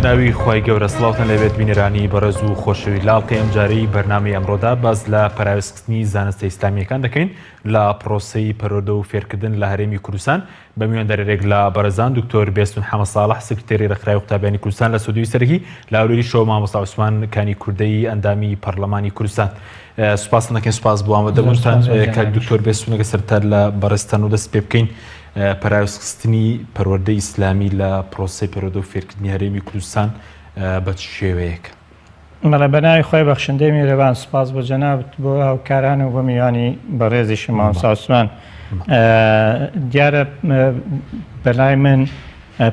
بەناوی خی گەورە سڵاوتان لەبێت بینێرانی بەڕێز و خۆشەوی لاڵقی ئەم جارەی بەرنامەی ئەمڕۆدا باز لە پەراوێزکردنی زانستە ئیسلامیەکان دەکەین لە پرۆسەی پەروەردە و فێرکردن لە هەرێمی کوردستان بە میواندارێک لە بەرەزان دکتۆر بێستون حەمەد ساڵح سکرتێری ڕێکخراوی قوتابیانی کوردستان لە سودوی سەرەکی لە هەولێری شۆ مامۆستا عوسمان کانی کوردەی ئەندامی پەرلەمانی کوردستان. سوپاس دەکەین، سوپاس بۆ ئامادەبوونتان کاک دکتۆر بێستونەکە سەرتا لە بەڕێزتان و دەست پێ بکەین پەراوێزکردنی پەروەردەی ئیسلامی لە پرۆسەی پەروەردە و فێرکردنی هەرێمی کوردستان بە چ شێوەیەک؟ مەڵە بەناوی خۆی بەخشندەی میرەوان سوپاس بۆ جەنابەت بۆ هاوکاران و بۆ میوانی بەڕێزیشی مامۆستا عوسمان. دیارە بەلای من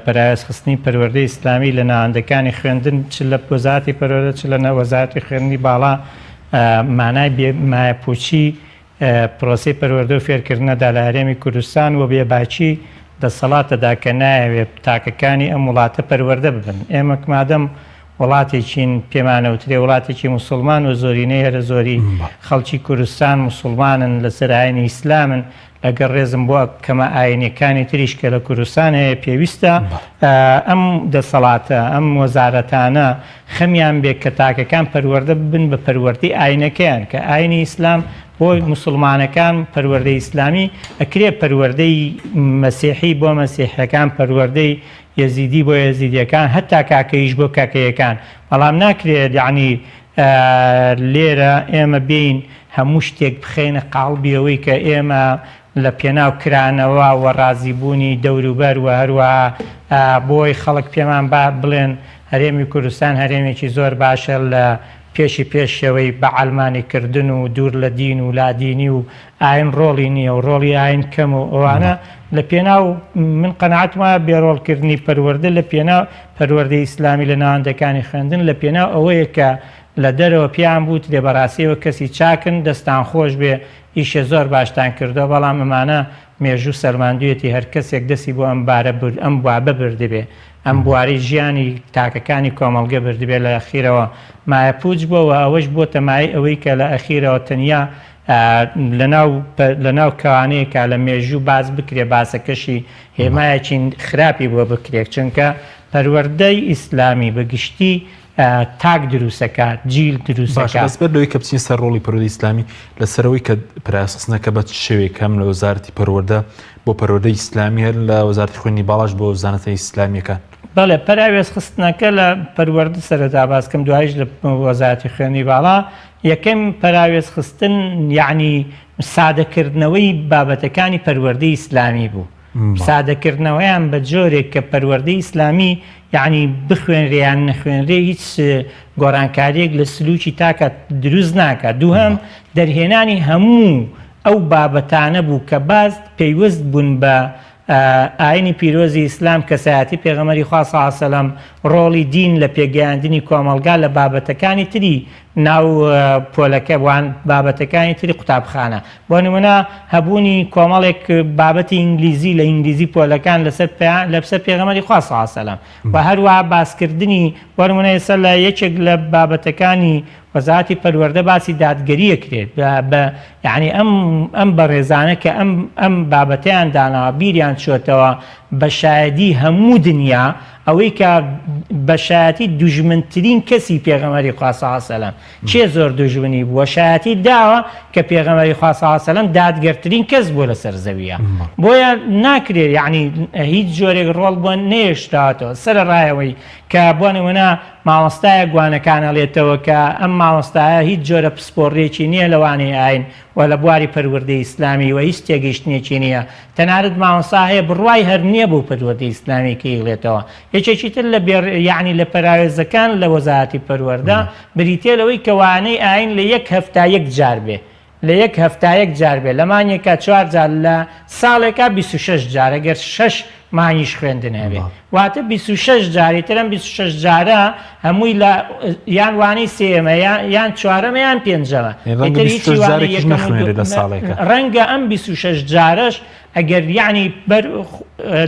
پەراوێزخستنی پەروەردەی ئیسلامی لە ناوەندەکانی خوێندن چ لە وەزارەتی پەروەردە چ لە وەزارەتی خوێندنی باڵا مانای مایەپوچی پرۆسەی پەروەردە و فێرکردنەدا لە هەرێمی کوردستان و بێباچی دەسەڵاتەدا کە نایەوێت تاکەکانی ئەم وڵاتە پەروەردە ببن. ئێمە مادەم وڵاتێکین پێمانەوترێ وڵاتێکی موسڵمان و زۆرینەی هەرە زۆری خەڵکی کوردستان موسڵمانن لەسەر ئاینی ئیسلامن لەگەڵ ڕێزم بۆ کەمە ئاینەکانی تریش کە لە کوردستان هەیە پێویستە ئەم دەسەڵاتە ئەم وەزارەتانە خەمیان بێت کە تاکەکان پەروەردە ببن بە پەروەردەی ئاینەکەیان کە ئاینی ئیسلام بۆی موسڵمانەکان پەروەردەی ئیسلامی ئەکرێ پەروەردەی مەسیحی بۆ مەسیحەکان پەروەردەی یەزیدی بۆ یەزیدیەکان هەتا کاکەیش بۆ کاکەیەکان، بەڵام ناکرێت یعنی لێرە ئێمە بین هەموو شتێک بخێنە قاڵبی ئەوەی کە ئێمە لە پێناو کرانەوە و ڕازیبوونی دەوروبەر و هەروەها بۆی خەڵک پێمان با بڵێن هەرێمی کوردستان هەرێمێکی زۆر باشە لە پێشەوەی بە عەلمانیکردن و دوور لە دین و لادینی و ئاین ڕۆڵی نییە و ڕۆڵی ئاین کەم و ئەوانە لە پێناو من قەنەعەتم وایە بێڕۆڵکردنی پەروەردە لە پێناو پەروەردەی ئیسلامی لە ناوەندەکانی خوێندن لە پێناو ئەوەیە کە لە دەرەوە پیان بوو لێ بەڕاستیەوە کەسی چاکن دەستان خۆش بێ ئیشە زۆر باشتان کردەوە، بەڵام ئەمانە مێژوو سەرماندوویەتی هەر کەسێک دەستی بۆ ئەم بوابە بردبێ ئەم بواری ژیانی تاکەکانی کۆمەڵگە بردبێت لە ئەخیرەوە مایەپوچ بووە ئەوەش بۆ تەمای ئەوەی کە لە ئەخیرەوە تەنیا لەناو کەوانەیەکە لە مێژوو باز بکرێ باسەکەشی هێمایەکی خراپی بۆ بکرێت، چونکە پەروەردەی ئیسلامی بەگشتی تاک دروستەکات جیل دروستەکات. بەس بەردەوەی کە بچین سەر ڕۆڵی پەروەردەی ئیسلامی لەسەرەوەی کە پەراوێزخستنەکە بە شێوەیەک هەم لە وەزارەتی پەروەردە بۆ پەروەردەی ئیسلامی هەر لە وەزارەتی خوێندنی باڵاش بۆ زانستە ئیسلامیەکان. بەڵێ پەراوێزخستنەکە لە پەروەردە سەرەتا باسکەم دوایش لە وەزارەتی خوێندنی باڵا یەکەم پەراوێزخستن یعنی سادەکردنەوەی بابەتەکانی پەروەردەی ئیسلامی بوو. سادەکردنەوەیان بە جۆرێک کە پەروەردەی ئیسلامی یعنی بخوێنرێیان نەخوێنرێ هیچ گۆڕانکاریەک لە سلوکی تاکە دروست ناکات. دووهەم دەرهێنانی هەموو ئەو بابەتانە بوو کە باز پێیوەست بوون بە ئاینی پیرۆزی ئیسلام کەسایەتی پێغەمبەری خوا صلی الله علیه و سەلەم ڕۆڵی دین لە پێگەیاندنی کۆمەڵگا لە بابەتەکانی تری ناو پۆلەکە وان بابەتەکانی تری قوتابخانە بۆ نمونە هەبوونی کۆمەڵێک بابەتی ئینگلیزی لە ئینگلیزی پۆلەکان لەسەر پێغەمبەری خوا صلی الله علیه و سەلەم و هەروەها باسکردنی بۆ نمونە ئێستا لە یەکێک لە بابەتەکانی وەزارەتی پەروەردە باسی دادگەریە کرێت یعنی ئەم بەڕێزانە کە ئەم بابەتیان داناوە بیریان چۆتەوە بە شایەدی هەموو دنیا ئەوەی کە بە شایەتی دوژمنترین کەسی پێغەمبەری خوا صلی الله علیه و سەلەم چێ زۆر دوژمنی بووە شایەتی داوە کە پێغەمبەری خوا صلی الله علیه و سەلەم دادگەرترین کەس بووە لەسەر زەویە بۆیە ناکرێت یعنی هیچ جۆرێک ڕۆڵ بۆ نێشتاتەوە سەرەڕایەوەی کە بۆ نمونە مامۆستایە گوانەکان هەڵێتەوە کە ئەم مامۆستایە هیچ جۆرە پسپۆڕێکی نییە لەوانەی ئاین و لە بواری پەروەردەی ئیسلامی و هیچ تێگەیشتنێکی نییە، تەنانەت مامۆستا هەیە بڕوای هەر نییە بۆ پەروەردەی ئیسلامی کە یڵێتەوە. یەکێکی تر لە یعنی لە پەراوێزەکان لە وەزارەتی پەروەردە بریتێ لەوەی کەوانەی ئاین لە یەک هەفتە یەک جار بێ لە یەک هەفتە یەک جار بێ لەمانیەکە 4 جار لە ساڵێکە 26 جار ئەگەر 6 مانیش خوێندن هەبێ واتە 26 جاری ترم 26 جارە هەمووی لە یان وانەی سێمە یان چوارەمە یان پێنجەمە ڕەنگە ئەم 26 جارەش ئەگەر یعنی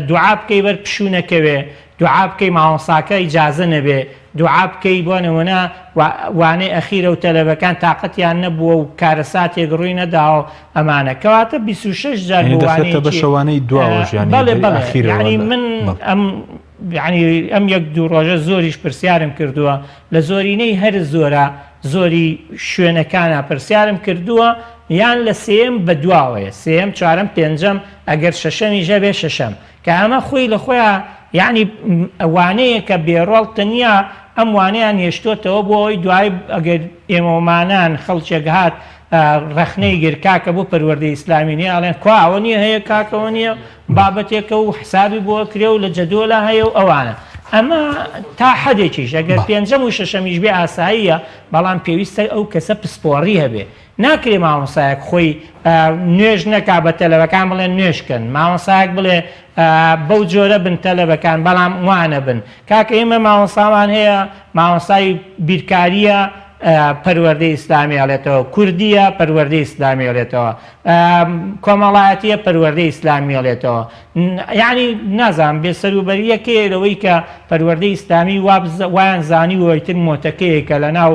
دوعا بکەی بەر پشوونەکەوێ دوعا بکەی مامۆستاکە ئیجازە نەبێ دوعا بکەی بۆ نمونە وانەی ئەخیرە و تەلەبەکان تااقەتیان نەبووە و کارەساتێک ڕووی نەداوە ئەمانە کەواتە 26 جار بە شەوانەی دواوەژ ینی من ئەم ینی ئەم یەک دوو ڕۆژە زۆریش پرسیارم کردووە لە زۆرینەی هەر زۆرە زۆری شوێنەکانە پرسیارم کردووە یان لە سێم بە دواوەیە سێم چوارەم پێنجەم ئەگەر شەشەمی ژەبێ شەشەم کە ئەمە خۆی لە خۆیان یعنی ئەوانەیە کە بێڕۆڵ تەنیا ئەم وانەیان هێشتۆتەوە بۆ ئەوی دوای ئەگەر ئێمەمانان خەڵکێک هات ڕەخنەی گر کاکە بۆ پەروەردەی ئیسلامی نیە ئەڵێن کو ئەوە نییە هەیە کاکەوە نییە بابەتێکە و حسابی بۆ کرێ و لە جەدۆلا هەیە و ئەوانە ئەمە تا حەدێکیش ئەگەر پێنجەم و شەشەمیش بێ ئاساییە بەڵام پێویستە ئەو کەسە پسپۆڕی هەبێ ناکرێ مامۆسایەک خۆی نوێژ نەکا بە تەلەڤەکان بڵێن نوێشکن مامۆسایەک بڵێ بەو جۆرە بن تەلەڤەکان بەڵام وانە بن کاکە ئێمە مامۆسامان هەیە مامۆسای بیرکاریە پەروەردەی ئیسلامی ئەڵێتەوە کوردیە پەروەردەی ئیسلامی ئەڵێتەوە کۆمەڵایەتیە پەروەردەی ئیسلامی ئەڵێتەوە یعنی نازانم بێسەروبەریەکەیە لەوەی کە پەروەردەی ئیسلامی وایان زانی وەیتر مۆتەکەیەکە لە ناو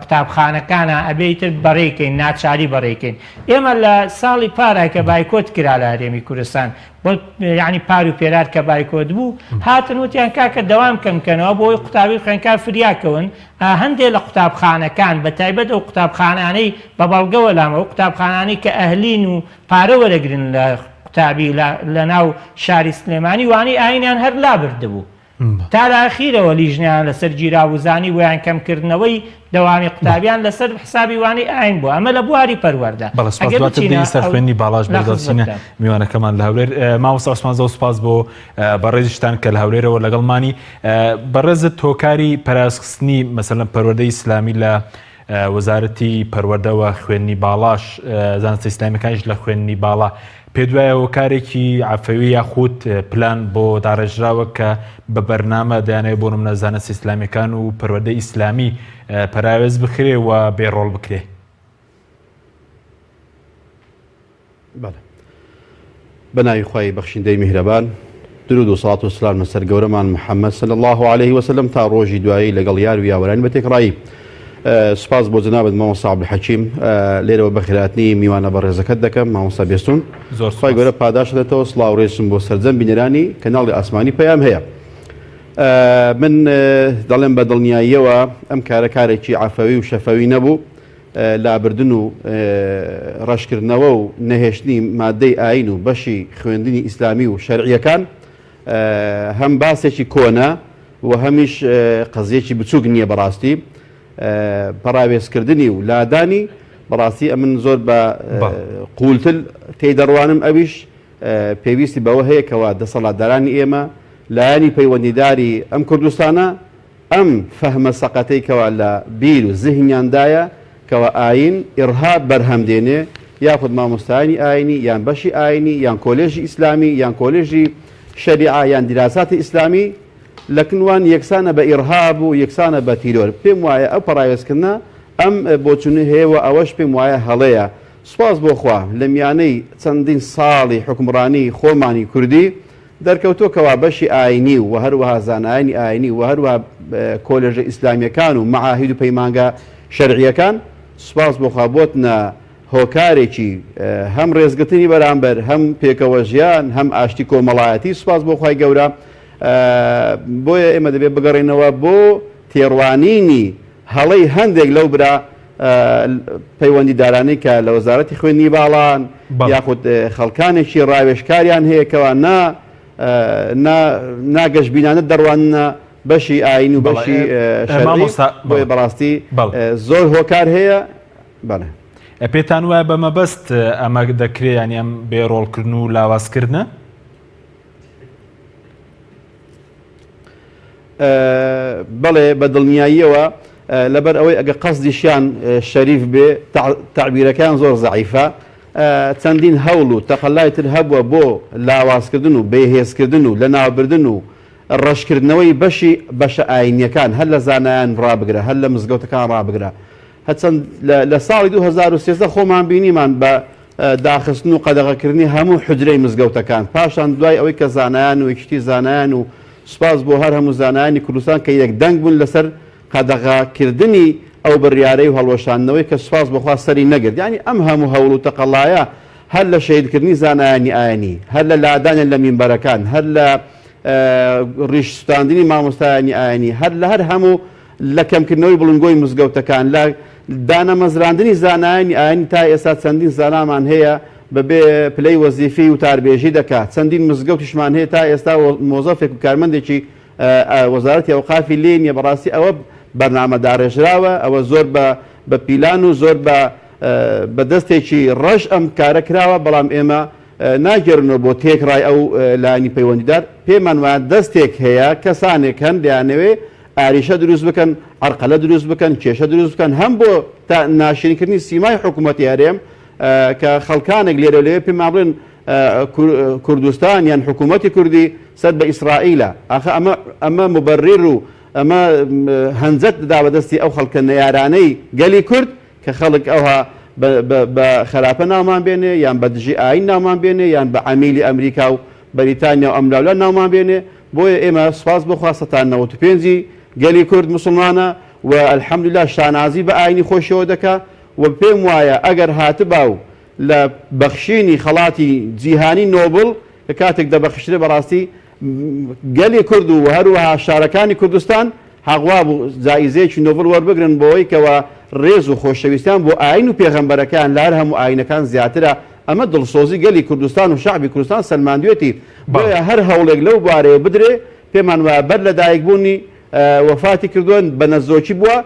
قوتابخانەکانە ئەبێیتر بەڕێکەین ناچاری بەڕێکەین ئێمە لە ساڵی پارای کە بایکۆت کرا لە هەرێمی کوردستان بۆ یعنی پار و پێرار کە بایکۆت بوو هاتن وتیان کاکە دەوام کەمکەنەوە بۆ ئەوی قوتابی خوێنکار فریاکەون هەندێک لە قوتابخانەکان بە تایبەت ئەو قوتابخانانەی بە بەڵگەوە لامەوە قوتابخانانەی کە ئەهلین و پارە وەرەگرن لە قوتابی لە ناو شاری سلێمانی وانی ئاینیان هەر لابردبوو تا ئاخیرەوە لیژنیان لەسەر جیراوزانی ویان کەمکردنەوەی دەوامی قوتابیان لەسەر حسابی وانی ئاین بوو ئەمە لە بواری پەروەردە سەر خوێنی باڵاش بەدەستچینە میوانەکەمان لە هەولێر مامۆستا عوسمان زۆر سوپاس بۆ بەڕێزیشتان کە لە هەولێرەوە لەگەڵمانی بەڕێزت تۆکاری پەرازخستنی مەسەلەن پەروەردەی ئیسلامی لە وەزارەتی پەروەردەوە خوێنی باڵاش زانستی ئیسلامیەکانیش لە خوێنی باڵا پێ دوایەوە کارێکی عەفەوی یاخود پلان بۆ داڕێژراوە کە بە بەرنامە دەیانەوێت بۆ نمونە زانستی ئیسلامیەکان و پەروەردەی ئیسلامی پەراوێز بکرێ و بێڕۆڵ بکرێ. بەناوی خوای بەخشندەی میهرەبان درود و سڵات و سلام لەسەر گەورەمان محەممەد صلی الله عليه وسلم تا ڕۆژی دوایی لەگەڵ یار و یاوەرانی بە تێکڕایی. سپاس بۆ جنابەت مامۆستا عەبدولحەکیم لێرەوە بەخێراتنی میوانە بەڕێزەکەت دەکەم مامۆستا بێستون خی گەورە پاداش دێتەوە سڵاو ڕێزم بۆ سەرجەم بینەرانی کەناڵی ئاسمانی پەیام هەیە. من دەڵێم بە دڵنیاییەوە ئەم کارە کارێکی عەفەوی و شەفەوی نەبوو لابردن و ڕەشکردنەوە و نەهێشتنی مادەی ئاین و بەشی خوێندنی ئیسلامی و شەرعیەکان هەم باسێکی کۆنە و هەمیش قەزیەکی بچووک نییە بەڕاستی پەراوێزکردنی و لادانی بەڕاستی ئەمن زۆر بە قوولتر تێدەڕوانم ئەویش پێویستی بەوە هەیە کەوا دەسەڵاتدارانی ئێمە لایەنی پەیوەندیداری ئەم کوردستانە ئەم فەهمە سەقەتەی کەوا لە بیر و زیهنیاندایە کەوا ئاین ئیرهاب بەرهەمدێنێ یاخود مامۆستایانی ئاینی یان بەشی ئاینی یان کۆلێژی ئیسلامی یان کۆلێژی شەریعە یان دیراساتی ئیسلامی لەکنوان یەکسانە بە ئیرهاب و یەکسانە بە تیرۆر پێم وایە ئەو پەراوێزکردنە ئەم بۆچوونی هەیەوە ئەوەش پێم وایە هەڵەیە سوپاس بۆ خوا لە میانەی چەندین ساڵی حکمڕانی خۆمانی کوردی دەرکەوتۆکەوە بەشی ئاینی و هەروەها زانایانی ئاینی و هەروەها کۆلێژە ئیسلامیەکان و مەعاهید و پەیمانگە شەرعیەکان سوپاس بۆ خوا بۆتنە هۆکارێکی هەم ڕێزگرتنی بەرامبەر هەم پێکەوە ژیان هەم ئاشتی کۆمەڵایەتی سوپاس بۆ خوای گەورە بۆیە ئێمە دەبێت بگەڕێنەوە بۆ تێڕوانینی هەڵەی هەندێک لەو برا پەیوەندیدارانەی کە لە وەزارەتی خوێندنی باڵان یاخود خەڵکانێکی ڕاوێژکاریان هەیە کەوا ناگەشتبینانە دەڕوانە بەشی ئاین و بەشی شەرعی بۆیە بەڕاستی زۆر هۆکار هەیە. پێتان وایە بە مەبەست ئەمە دەکرێت ینی ئەم بێڕۆڵکردن و لاوازکردنە؟ بەڵێ بە دڵنیاییەوە لەبەر ئەوەی ئەگە قەسدیشیان شەریف بێ تعبیرەکان زۆر زەعیفە چەندین هەوڵ و تەقەلای تر هەبووە بۆ لاوازکردن و بێهێزکردن و لە ناوبردن و ڕەشکردنەوەی بەشە ئاینیەکان هەر لە زانایان ڕابگرە هەر لە مزگەوتەکان ڕابگرە هەچەند لە ساڵی 2013 خۆمان بینیمان بە داخستن و قەدەغەکردنی هەموو حجرەی مزگەوتەکان پاشان دوای ئەوەی کە زانایان و یەکشتی زانایان و سوپاس بۆ هەر هەموو زانایانی کوردستان کە یەکدەنگ بوون لەسەر قەدەغاکردنی ئەو بڕیارەی و هەڵوەشاندنەوەی کە سوپاس بۆخوا سەری نەگرت یعنی ئەم هەموو هەوڵ و تەقەڵایە هەر لە شەیدکردنی زانایانی ئاینی هەر لە لادانیان لە مینبەرەکان هەر لە ڕیش سوتاندنی مامۆستایانی ئاینی هەر لە هەر هەموو لە کەمکردنەوەی بڵنگۆی مزگەوتەکان لە دانەمەزراندنی زانایانی ئاینی تا ئێستا چەندین زانامان هەیە بەبێ پلەی وەزیفی و تاربێژی دەکات چەندین مزگەوتیشمان هەیە تا ئێستا مۆزەفێک و کارمەندێکی وەزارەتی ئەوقافی لێ نیە بەڕاستی ئەوە بەرنامە داڕێژراوە ئەوە زۆر بە پیلان و زۆر بە دەستێکی ڕەش ئەم کارە کراوە بەڵام ئێمە ناگەرنەوە بۆ تێکڕای ئەو لایانی پەیوەندیدار پێمان وایە دەستێک هەیە کەسانێک هەن دەیانەوێ ئاریشە دروست بکەن عەرقەلە دروست بکەن کێشە دروست بکەن هەم بۆ تا ناشرینکردنی سیمای حکوومەتی هەرێم کە خەڵکانێک لێرە لەوێ پێمان بڵێن کوردستان یان حکوومەتی کوردی سەد بە ئیسرائیلە ئاخە ئەمە مبەرڕیر و ئەمە هەنجەت دەدا بەدەستی ئەو خەڵکە نەیارانەی گەلی کورد کە خەڵک ئەوها بە خراپە ناومان بێنێ یان بە دژی ئاین ناومان بێنێ یان بە عەمیلی ئەمریکا و بەریتانیا و ئەملاولە ناومان بێنێ بۆیە ئێمە سوپاس بخوا 95 گەلی کورد مسلمانە و ئەلحەمدوللا شانازی بە ئاینی خۆشیەوە دەکا و پێم وایە ئەگەر هاتبا و لە بەخشینی خەڵاتی جیهانی نۆبڵ کە کاتێک دەبەخشرێ بەڕاستی گەلی کورد و هەروەها شارەکانی کوردستان حەقوا بوو جایزەیەکی نۆبڵ وەربگرن بۆەوەی کەوە ڕێز و خۆشەویستیان بۆ ئاین و پێغەمبەرەکان لار هەموو ئاینەکان زیاترە ئەمە دڵسۆزی گەلی کوردستان و شعبی کوردستان سەلماندوێتی بۆیە هەر هەوڵێک لەو بارەیە بدرێ پێمان وایە بەر لە دایکبوونی وەفاتی کردووە بە نەزۆکی بووە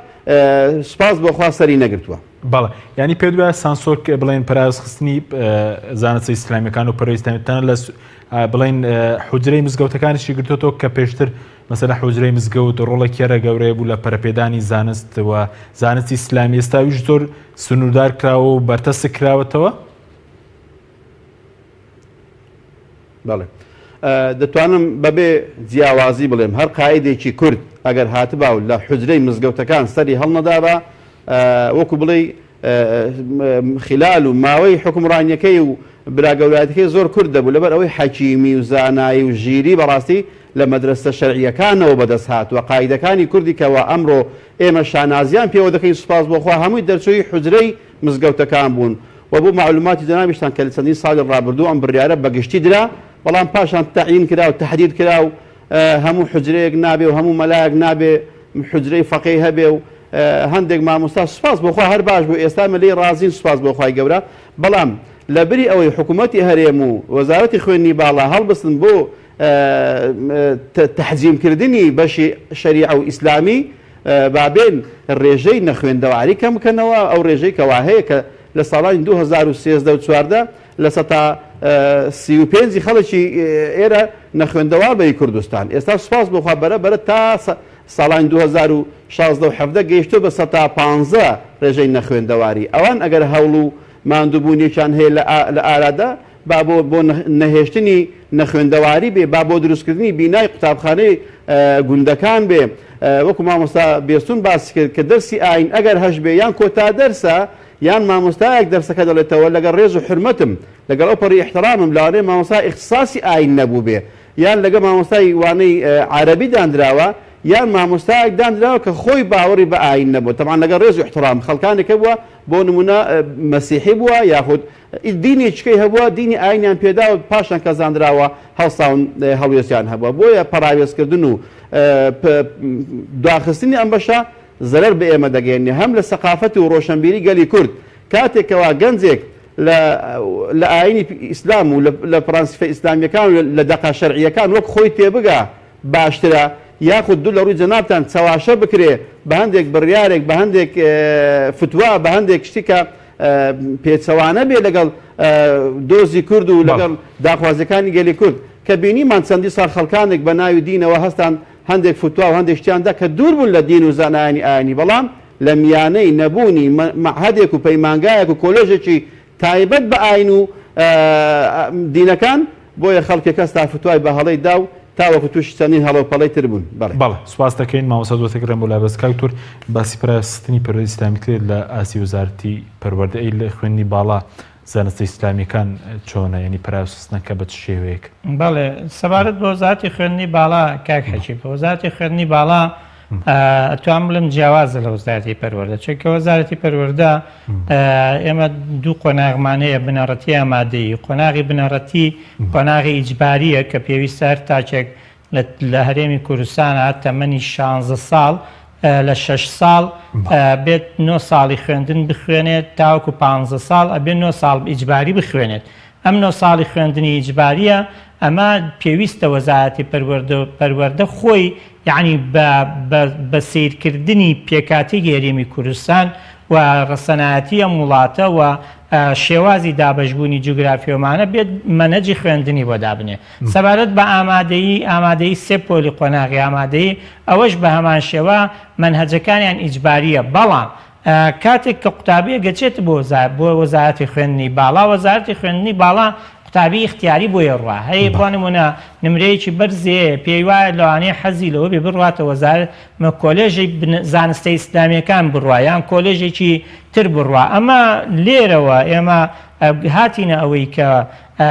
سپاس بۆخوا سەری نەگرتووە. بەڵێ ینی پێ دوایە سانسۆر بڵێن پەراوزخستنی زانستی ئیسلامیەکان و پەرۆیستانتانە لە بڵێن حوجرەی مزگەوتەکانیشی گرتوەوە کە پێشتر مەسەلا حوجرەی مزگەوت ڕۆڵێکی کێرە گەورەیە بوو لە پەرەپێدانی زانست و زانستی ئیسلامی ئێستاویش زۆر سنوردار کراوە و بەرتەس کراوەتەوە. بەڵێ دەتوانم بەبێ جیاوازی بڵێم هەر قایدێکی کورد ئەگەر هاتبا و لە حوجرەی مزگەوتەکان سەری هەڵنەدابا وەکو بڵێ خلال و ماوەی حکومڕانیەکەی و براگەوراتەکەی زۆر کورد دەبوو لەبەر ئەوەی حەکیمی و زانایی و ژیری بەڕاستی لە مەدرسە شەرعیەکانەوە بەدەست هاتووە قایدەکانی کوردی کەوە ئەمڕۆ ئێمە شانازیان پێوە دەکەین سوپاس بۆخوا هەمووی دەرچووی حوجرەی مزگەوتەکان بوون و بۆ معلوماتی جەنابیشتان کە لە چەندین ساڵی ڕابردوو ئەم بڕیارە بەگشتی درا بەڵام پاشان تەعیین کرا و تەحدید کرا و هەموو حوجرەیەک نابێ و هەموو مەلایەک نابێ حوجرەی فەقیه هەبێ و هەندێک مامۆستا سوپاس بۆخوا هەر باش بوو ئێستا مە لێی ڕازین سوپاس بۆخوای گەورە بەڵام لەبری ئەوەی حکوومەتی هەرێم و وەزارەتی خوێندنی باڵا هەڵبستن بۆ تەحجیمکردنی بەشی شەریعە و ئیسلامی بابێن ڕێژەی نەخوێندەواری کەم بکەنەوە ئەو ڕێژەی کەوا هەیە کە لە ساڵانی 2013 و 14 لە 35 خەڵکی ئێرە نەخوێندەوار بەی کوردستان ئێستا سوپاس بۆخوا بەرە تا ساڵانی 2016 و 17 گەیشتۆ بە 115 ڕێژەی نەخوێندەواری ئەوان ئەگەر هەوڵ و ماندووبوونیێکیان هەیە لە ئارادا با بۆ نەهێشتنی نەخوێندەواری بێ با بۆ دروستکردنی بینای قوتابخانەی گوندەکان بێ وەکو مامۆستا بێستون باسی کرد کە دەرسی ئاین ئەگەر هەش بێ یان کۆتا دەرسە یان مامۆستایەک دەرسەکە دەڵێتەوە لەگەڵ ڕێز و حرمەتم لەگەڵ ئەو پەڕی احترامم لاوانەیە مامۆستا اختصاصی ئاین نەبوو بێ یان لەگە مامۆستای وانەی عەرەبی دانراوە یان مامۆستایەک دانراوە کە خۆی باوەڕی بە ئاین نەبوو تەمان لەگەڵ ڕێز و احترام خەڵکانێکە بووە بۆ نمونە مەسیحی بووە یاخود دینێکیکەی هەبووە دینی ئاینیان پێدا و پاشان کە زانراوە هەڵساون هەڵوێستیان هەبووە بۆیە پەراوێزکردن و دواخستنی ئەم بەشە زەرەر بە ئێمە دەگەێنێ هەم لە سەقافەت و ڕۆشنبیری گەلی کورد کاتێکەوە گەنجێک لە ئاینی ئیسلام و لە پرەنسیپە ئیسلامیەکان و لە دەقا شەرعیەکان وەک خۆی تێبگا باشترە یاخود دوو لە ڕووی جەنابتان چاواشە بکرێ بە هەندێک بڕیارێک بە هەندێک فتوا بە هەندێک شتی کە پێچەوانە بێ لەگەڵ دۆزی کورد و لەگەڵ داخوازەکانی گەلی کورد کە بینیمان چەندی ساڵ خەڵکانێک بە ناوی دینەوە هەستان هەندێک فتوا و هەندێک شتیاندا کە دوور بوون لە دین و زانایانی ئاینی بەڵام لە میانەی نەبوونی مەعهەدێک و پەیمانگایەک و کۆلێژێکی تایبەت بە ئاین و دینەکان بۆیە خەڵکی کەس تا فتوای بە هەڵەی دا و تاوەکو تووشی چەندین هەڵەوپەڵەی تر بوون. بەڵێ سوپاس دەکەین مامۆستا زۆرتێکرم بۆ لابەس کاکتور باسی پەراستنی پەروەردەی ئیسلامی کرد لە ئاسی وەزارەتی پەروەردەی لە خوێندنی باڵا زانستی ئیسلامیەکان چۆنە ینی پەراستنەکە بە چ شێوەیەک؟ بەڵێ سەبارەت بۆ وەزارەتی خوێندنی باڵا کاک حەجی بە وەزارەتی خوێندنی باڵا ئەتوان بڵم جیاوازە لە وەزارەتی پەروەردە چونکە وەزارەتی پەروەردە ئێمە دوو قۆناغمانەیە بنەڕەتی ئامادەیی قۆناغی بنەڕەتی قۆناغی ئیجباریە کە پێویستە هەر تاچێک لە هەرێمی کوردستانە تەمەنی 16 ساڵ لە 6 ساڵ بێت 9 ساڵی خوێندن بخوێنێت تاوەکو 15 ساڵ ئەبێت 9 ساڵ ئیجباری بخوێنێت. ئەم 9 ساڵی خوێندنی ئیجباریە ئەمە پێویستە وەزارەتی پەروەردە خۆی یعنی بە سیرکردنی پێکاتی هەرێمی کوردستان و ڕەسەنایەتی ئەم وڵاتە و شێوازی دابەشبوونی جوگرافیۆمانە بێت مەنەجی خوێندنی بۆ دابنێ. سەبارەت بە ئامادەیی سێ پۆلی قۆناغی ئامادەیی ئەوەش بە هەمان شێوە مەنهەجەکانیان ئیجباریە، بەڵام کاتێک کە قوتابیە گەچێت بۆ وەزارەتی خوێندنی باڵا، وەزارەتی خوێندنی باڵا قوتابی اختیاری بۆیە ڕوا هەیە بۆ نمونە نمرەیەکی بەرزێ پێی وایە لەوانەیە حەزی لەوە بێ بڕواتە وەزارەت کۆلێژی زانستە ئیسلامیەکان بڕوا یان کۆلێژێکی تر بڕوا. ئەمە لێرەوە ئێمە هاتینە ئەوەی کە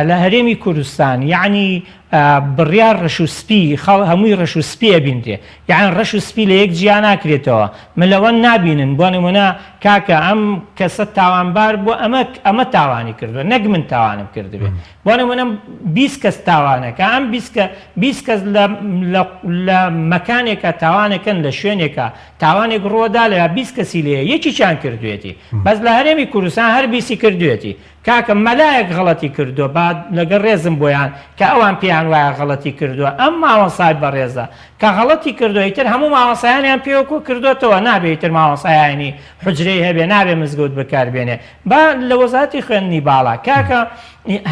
لە هەرێمی کوردستان یعنی بڕیار ڕەش و سپی هەمووی ڕەش و سپیە بینرێ، یان ڕەش و سپی لە یەک جیا ناکرێتەوە، ملەوە نابینن. بۆ نمونە کاکە ئەم کەسە تاوانبار بۆ ئەمە تاوانی کردووە، نەک من تاوانم کردبێ. بۆ نمونە 20 کەس تاوانەکە، ئەم 20 کەس لە مەکانێکە تاوانەکەن لە شوێنێکە تاوانێک ڕۆدا لە 20 کەسی لێ یەکییان کردوێتی، بەس لە هەرێمی کوردستان هەر 20 کردوێتی. کاکە مەلایەک غەڵەتی کردووە بعد لەگەڵ ڕێزم بۆیان کە ئەوان پێیان وایە غەڵەتی کردووە. ئەم ماوەسای بەڕێزە کە غەڵەتی کردووە ئیتر هەموو ماوەسایانیان پێوەکو کردوێتەوە، نابێت ئیتر ماوەسایانی حجرەی هەبێ، نابێ مزگەوت بەکاربێنێ. با لە وەزارەتی خوێندنی باڵا کاکە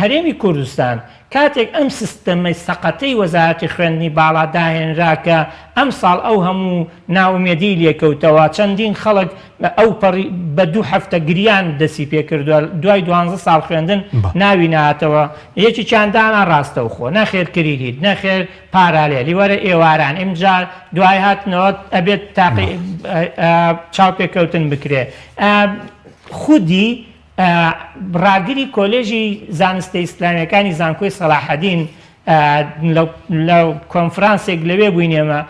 هەرێمی کوردستان کاتێک ئەم سیستەمەی سەقەتەی وەزارەتی خوێندنی باڵا داهێنرا کە ئەم ساڵ ئەو هەموو ناومێدی لێکەوتەوە، چەندین خەڵک ئەو بە 2 هەفتە گریان دەسی پێ کردووە، دوای 12 ساڵ خوێندن ناوی نهاتەوە، یەکی چاندانا ڕاستەوخۆ نەخێر کریدیت نەخێر پارالێ لیوەرە ئێواران ئەمجار دوای هاتنەوە ئەبێت تاقی چاوپێکەوتن بکرێ. خودی ڕاگری کۆلێژی زانستە ئیسلامیەکانی زانکۆی سەلاحەدین لە کۆنفرانسێک لەوێ بووینێمە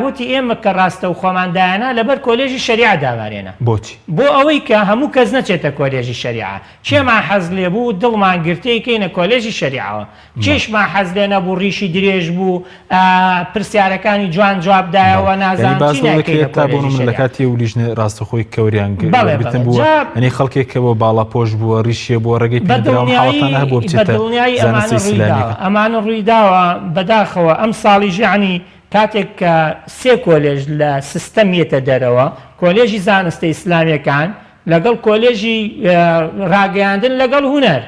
وتی ئێمە کە ڕاستە و خۆماندایانە لەبەر کۆلێژی شەریعە داوارێنە. بۆچی؟ بۆ ئەوەی کە هەموو کەس نەچێتە کۆلێژی شەریعە، چێمان حەز لێ بوو دڵمان گرتەیەکەینە کۆلێژی شەریعەوە، چێشمان حەز لێ نەبوو ڕیشی درێژ بوو، پرسیارەکانی جوان جوابدایەوە نازانین لە کاتی و لیژنە ڕاستەخۆی کەوریان گرتن بووە ئەنی خەڵکێکەوە باڵا پۆش بووە ڕیشیە بووە ڕێگەی پێدراوەحاڵەتانە بۆ بچێتە زانستە ئیسلامیەکان. ئەمانە ڕوویداوە بەداخەوە ئەم ساڵی ژیانی کاتێک کە 3 کۆلێژ لە سیستەمیەتە دەرەوە، کۆلێژی زانستە ئیسلامیەکان لەگەڵ کۆلێژی ڕاگەیاندن لەگەڵ هونەر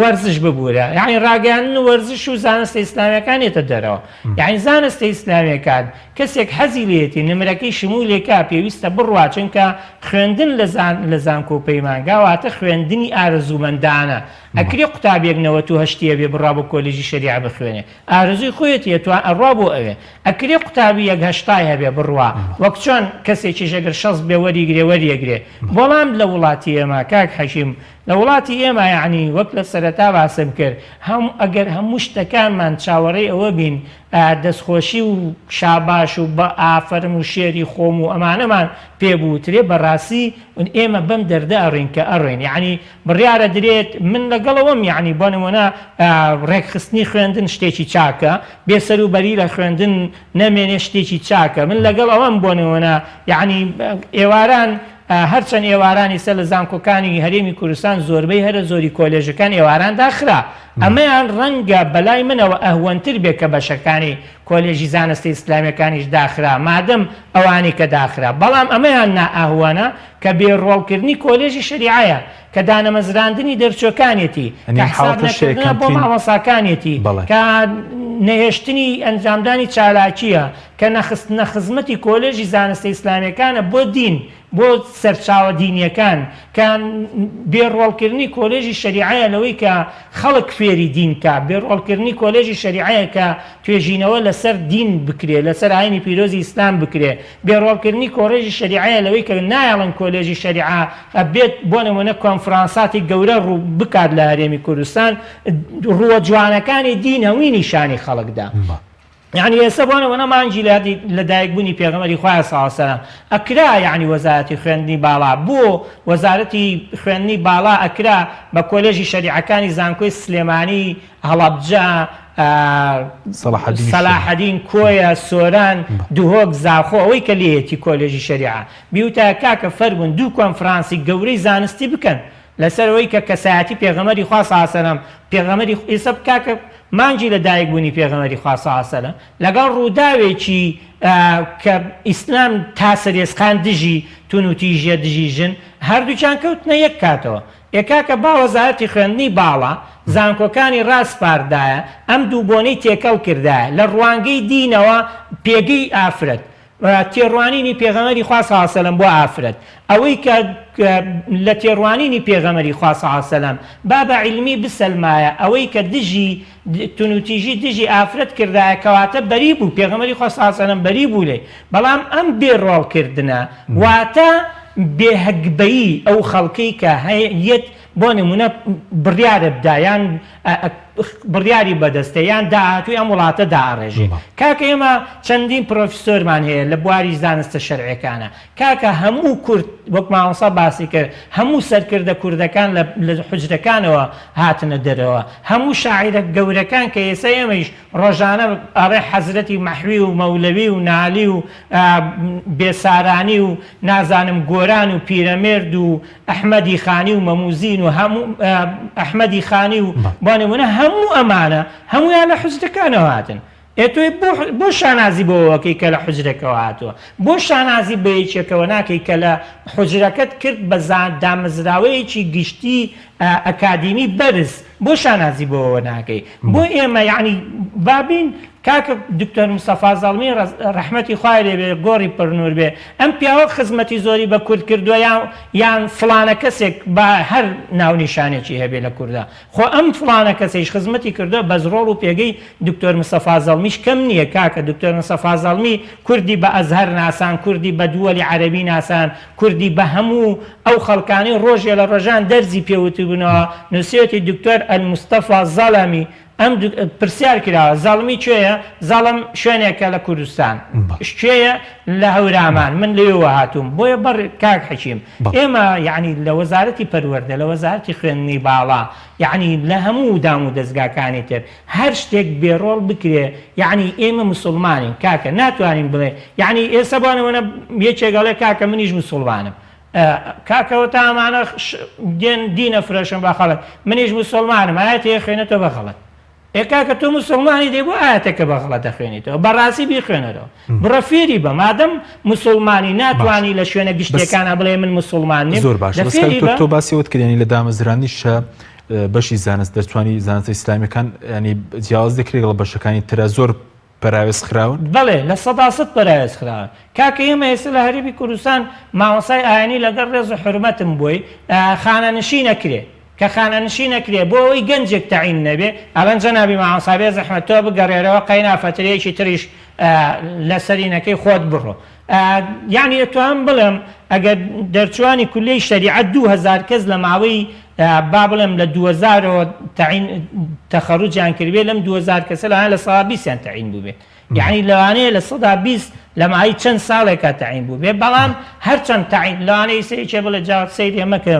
وەرزش ببوورە، یعنی ڕاگەیاندن و وەرزش و زانستە ئیسلامیەکانێتە دەرەوە. یعنی زانستە ئیسلامیەکان کەسێک حەزی لێتی نمرەکەی شمولێکا پێویستە بڕوا، چونکە خوێندن لە زانکۆ پەیمانگاواتە خوێندنی ئارەزوومەندانە. ئەکرێ قوتابێک 98 بێ بڕا بۆ کۆلێژی شەریعە بخوێنێ، ئارەزووی خۆیەتی توان ئەڕوا بۆ ئەوێ. ئەکرێ قوتابی 180 هەبێ بڕوا، وەک چۆن کەسێکی ژەگەر 6 بێ وەریگرێ. بەڵام لە وڵاتی ئێمە کاک حەشیم لە وڵاتی ئێمە یعنی وەک لە سەرەتا باسم کرد ئەگەر هەموو شتەکانمان چاوەڕێی ئەوە بین دەستخۆشی و شاباش و بە ئافرم و شێری خۆم و ئەمانەمان پێبووترێ بەڕاستی ئێمە بەم دەردە ئەڕین کە ئەڕێن، یعنی بڕیارە درێت من لەگەڵەوەم یعنی بۆ نمونە ڕێکخستنی خوێندن شتێکی چاکە، بێسەر و بەری لە خوێندن نەمێنێ شتێکی چاکە. من لەگەڵ ئەوەم بۆ نمونە یعنی ئێواران هەرچەند ئێوارانی سەر لە زانکۆکانی هەرێمی کوردستان زۆربەی هەرە زۆری کۆلێژەکان ئێواران داخرا، ئەمەیان ڕەنگە بەلای منەوە ئەهوەنتر بێ کە بەشەکانی کۆلێژی زانستی ئیسلامیەکانیش داخرا مادەم ئەوانی کە داخرا، بەڵام ئەمەیان نائەهوانە کە بێڕۆڵکردنی کۆلێژی شەریعەیە کە دانەمەزراندنی دەرچۆکانێتی بۆ مامۆساکانێتی کە نەهێشتنی ئەنجامدانی چالاکیە کە نەخستنە خزمەتی کۆلێژی زانستی ئیسلامیەکانە بۆ دین بۆ سەرچاوە دینیەکان کە بێڕۆڵکردنی کۆلێژی شەریعەیە لەوەی کە خەڵک فێری دینکە، بێڕۆڵکردنی کۆلێژی شەریعەیە کە توێژینەوە لەسەر دین بکرێ، لەسەر ئاینی پیرۆزی ئیسلام بکرێ، بێڕۆڵکردنی کۆلێژی شەریعەیە لەوەی کە نایەڵن کۆلێژی شەریعە بێت بۆ نمونە کۆنفرانساتی گەورە ڕوو بکات لە هەرێمی کوردستان ڕووە جوانەکانی دین هەمووی نیشانی خەڵکدا. یعنی ئێستا بۆنەوەنە مانجی لە دایکبوونی پێغەمبەری خوا صلی الله علیه وسلم ئەکرا یعنی وەزارەتی خوێندنی باڵا بۆ وەزارەتی خوێندنی باڵا ئەکرا بە کۆلێژی شەریعەکانی زانکۆی سلێمانی هەڵەبجە سەلاحەدین کۆیە سۆران دوهۆک زاخۆ ئەوەی کە لێیەتی کۆلێژی شەریعە بیوتە کاکە فەربوون دوو کۆنفرانسی گەورەی زانستی بکەن لەسەرەوەی کە کەسایەتی پێغەمبەری خوا صلی الله علیه وسلم پێغەمبەری ئێستا کاکە مانجی لە دایکبوونی پێغەمبەری خوا صلی الله علیه وسلم لەگەڵ ڕووداوێکی کە ئیسلام تا سەرێسخان دژی تون و تیژە دژی ژن هەردووچیان کەوتنە یەک کاتەوە ئێکاکە با وەزارەتی خوێندنی باڵا زانکۆکانی ڕاستپاردایە ئەم دوو بۆنەی تێکەڵ کردایە لە ڕوانگەی دینەوە پێگەی ئافرەت تێڕوانینی پێغەمبەری خوا صلی الله علیه وسلم بۆ ئافرەت ئەوەی کە لە تێڕوانینی پێغەمبەری خوا صلی الله علیه وسلم با بە عیلمی بسەلمایە ئەوەی کە دژی تونوتیژی دژی ئافرەت کردایە کەواتە بەری بوو پێغەمبەری خوا صلی الله علیه وسلم بەری بوو لێ بەڵام ئەم بێڕۆڵکردنە واتە بێهەکبەیی ئەو خەڵکەی کە هەیەت بۆ نمونە بڕیارە بدایان بڕیاری بەدەستە یان داهاتووی ئەم وڵاتە داڕێژێ کاکە ئێمە چەندین پرۆفیسۆرمان هەیە لە بواری زانستە شەرعیەکانە کاکە هەموو کورد وەک مامۆستا باسی کرد هەموو سەرکردە کوردەکان لە حوجرەکانەوە هاتنە دەرەوە هەموو شاعیرە گەورەکان کە ئێستا ئێمەش ڕۆژانە ئەڕێ حەزرەتی مەحوی و مەولەوی و نالی و بێسارانی و نازانم گۆران و پیرەمێرد و ئەحمەدی خانی و مەموزین و هەموو ئەحمەدی خانی و بۆ نمونە هەموو ئەمانە هەمویان لە حوجرەکانەوە هاتن ئێتۆی بۆ شانازی بۆەوەکەی کە لە حوجرەکەەوە هاتووە بۆ شانازی بە یەکێکەوە ناکەی کە لە حوجرەکەت کرد بە دامەزراوەیەکی گشتی ئەکادیمی بەرز بۆ شانازی بۆەوە ناکەی بۆ ئێمە یعنی بابین کاکە دکتۆر مستەفا زەڵمی ڕەحمەتی خوای لێبێ گۆڕی پڕنوور بێ ئەم پیاوە خزمەتی زۆری بە کورد کردووە یان فلانە کەسێک بە هەر ناونیشانێکی هەبێ لە کووردا خۆ ئەم فلانە کەسێش خزمەتی کردووە بە زڕۆڵ و پێگەی دکتۆر مستەفا زەڵمیش کەم نییە کاکە دکتۆر مستەفا زەڵمی کوردی بە ئەزهەر ناسان کوردی بە دووەلی عەرەبی ناسان کوردی بە هەموو ئەو خەڵکانی ڕۆژێ لە ڕۆژان دەرزی پێوتی بوونەوە نووسێتی دکتۆر ئەلموستەفا زەڵەمی ئەم پرسیار کراوە زەڵمی کوێیە زەڵم شوێنێکە لە کوردستان کوێیە لە هەورامان من لێوە هاتووم بۆیە بەڕ کاک حەکیم ئێمە یعنی لە وەزارەتی پەروەردە لە وەزارەتی خوێندنی باڵا یعنی لە هەموو دام و دەستگاکانی تر هەر شتێک بێڕۆڵ بکرێ یعنی ئێمە موسڵمانین کاکە ناتوانین بڵێ یعنی ئێستا بانەوەنە یەکێگەڵێ کاکە منیش موسڵمانم کاکەوە تا ئەمانە دینە فرۆشن بە خەڵک منیش موسڵمانم ئاەتێ خوێنێتەوە بە خەڵک ئێکاکە تۆ موسڵمانی دێ بۆ ئاەتەکە بە خەڵەتە خوێنیتەوە بەڕاستی بیخوێنەرەوە بڕە فێری بە مادەم موسڵمانی ناتوانانی لە شوێنە گشتەکانە بڵێ من موسڵمان نیم زۆر باش تۆ باسیەوەت کردێنی لە دامەزرانیشە بەشی زانست دەستوانی زانستە ئیسلامیەکان ینی جیاواز دەکرێت لە بەشەکانی ترە زۆر پەراوێز خراون بڵێ لە 100% پەراوێز خراون کاکە ئێمە ئێستا لە هەرێمی کوردستان مامۆسای ئاینی لەگەڵ ڕێز و حورمەتم بۆی خانەنشی نەکرێ کە خانەنشی نەکرێ بۆ ئەوەی گەنجێک تەعین نەبێ ئەڵەن جەنابی مامۆستا بێ زەحمەت تۆ بگەڕێرەوە قەینا فەترەیەکی تریش لە سەرینەکەی خۆت بڕۆ یعنی ئەتوانم بڵێم ئەگەر دەرچوانی کولەی شەریعەت 2000 کەس لە ماوەی با بڵێم لە 2000 تەخەڕوجیان کردبێ لەم 2000 کەسە لەوانەیە لە 120یان تەعین بوو بێت یعنی لەوانەیە لە 120 لە مای چەند ساڵێکە تەعین بوو بێ بەڵام هەرچەند تەعین لەوانەیە سەیرێکێ بڵێ جا سەیری ئەمە کە